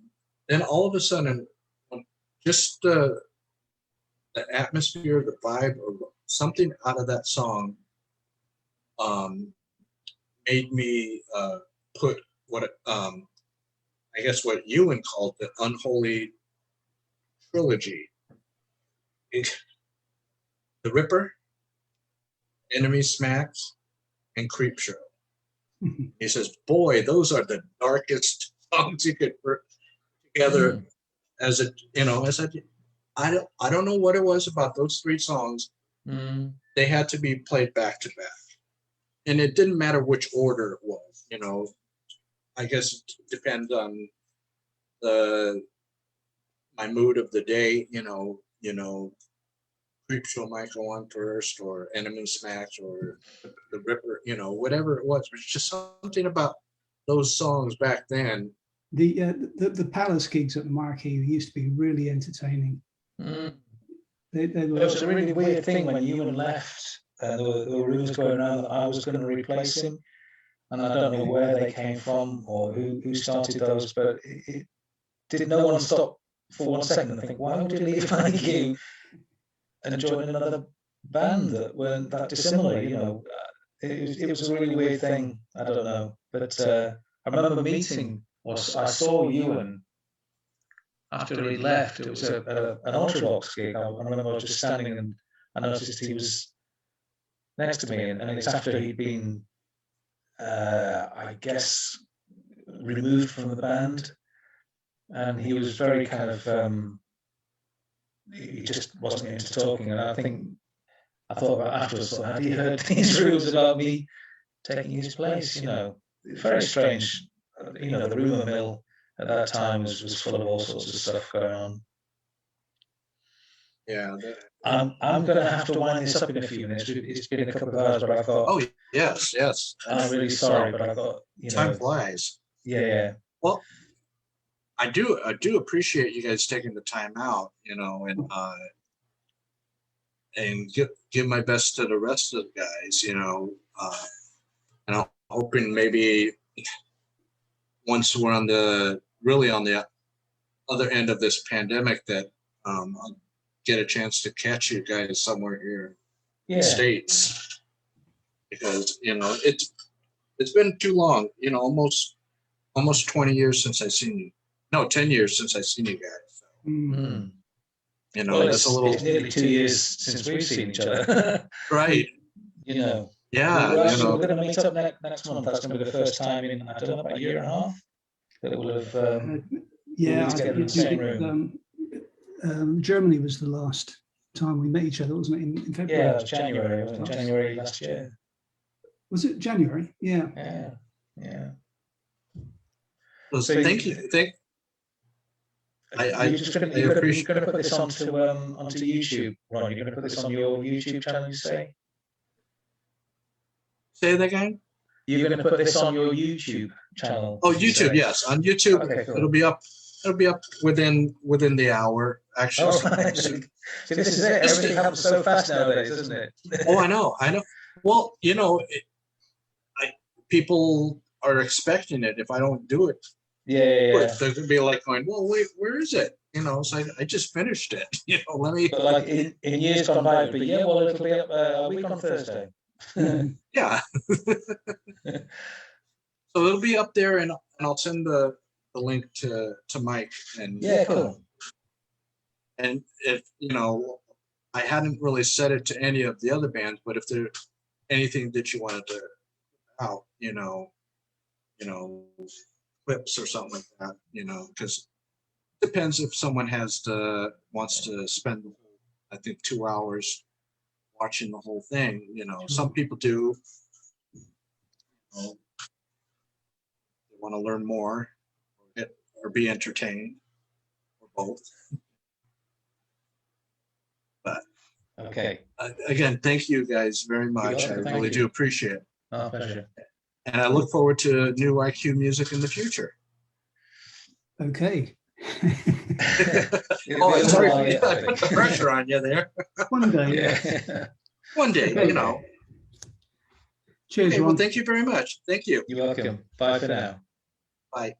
then all of a sudden, just the atmosphere, the vibe, or something out of that song made me put what I guess what Ewan called the unholy trilogy. The Ripper, Enemy Smacks, and Creep Show. He says, boy, those are the darkest songs you could put together as a, I don't know what it was about those 3 songs. They had to be played back to back. And it didn't matter which order it was, I guess it depends on my mood of the day, Creep Show might go on first, or Enemy Smacks, or the Ripper, whatever it was. It's just something about those songs back then. The Palace gigs at the Marquee used to be really entertaining. They were, it was a really weird thing when Ewan left, and there were rumours going around that I was going to replace him, and I don't know where they came from or who started those, but did no one stop for 1 second and think, why would you leave like you and join another band that weren't that dissimilar? It was a really weird thing. I don't know, but I remember meeting, or I saw Ewan after he left. It was an Ultravox gig. I remember I was just standing and I noticed he was next to me, and it's after he'd been, I guess, removed from the band, and he was very kind of. He just wasn't into talking, and I thought about afterwards, had he heard these rumours about me taking his place? Very strange. The rumour mill at that time was full of all sorts of stuff going on. Yeah. I'm going to have to wind this up in a few minutes. It's been a couple of hours, but I've got. Oh yes. I'm really sorry, but I've got. Time flies. Yeah. Well, I do appreciate you guys taking the time out, and give my best to the rest of the guys, and I'm hoping maybe once we're on the other end of this pandemic that I'll get a chance to catch you guys somewhere here in the States, because it's been too long, almost 20 years since I've seen you. No, 10 years since I've seen you guys. So, well, that's a little. It's nearly 2 years since we've seen each other. Right. Yeah. We're going to meet up next month. That's going to be the first time in, I don't know, about a year and a half that we'll have. Together in the same room. Germany was the last time we met each other, wasn't it? In February. Yeah, it was January. Wasn't it? January last year. Was it January? Yeah. Yeah. Well, so thank you. You're going to put this onto YouTube, Ron. You're going to put this on your YouTube channel, you say? Say that again? You're going to put this on your YouTube channel? Oh, YouTube, yes. On YouTube, okay, cool. It'll be up within the hour, actually. Oh, right. See, this is it. Everything happens so fast nowadays, doesn't it? Oh, I know. Well, people are expecting it if I don't do it. Yeah. They're gonna be like going, well, wait, where is it? So I just finished it. Let me. But like in years gone by, it'll be it'll be up a week on Thursday. Yeah. So it'll be up there, and I'll send the link to Mike. And cool. And if I hadn't really said it to any of the other bands, but if there's anything that you wanted to out, clips or something like that, because it depends if someone wants to spend, I think, 2 hours watching the whole thing. Some people do. They want to learn more, or be entertained, or both. But okay. Again, thank you guys very much. I really do appreciate it. Oh, pleasure. And I look forward to new IQ music in the future. Okay. Sorry, I put the pressure on you there. One day. One day, Cheers, okay, Ron. well, thank you very much. Thank you. You're welcome. Bye for now. Bye.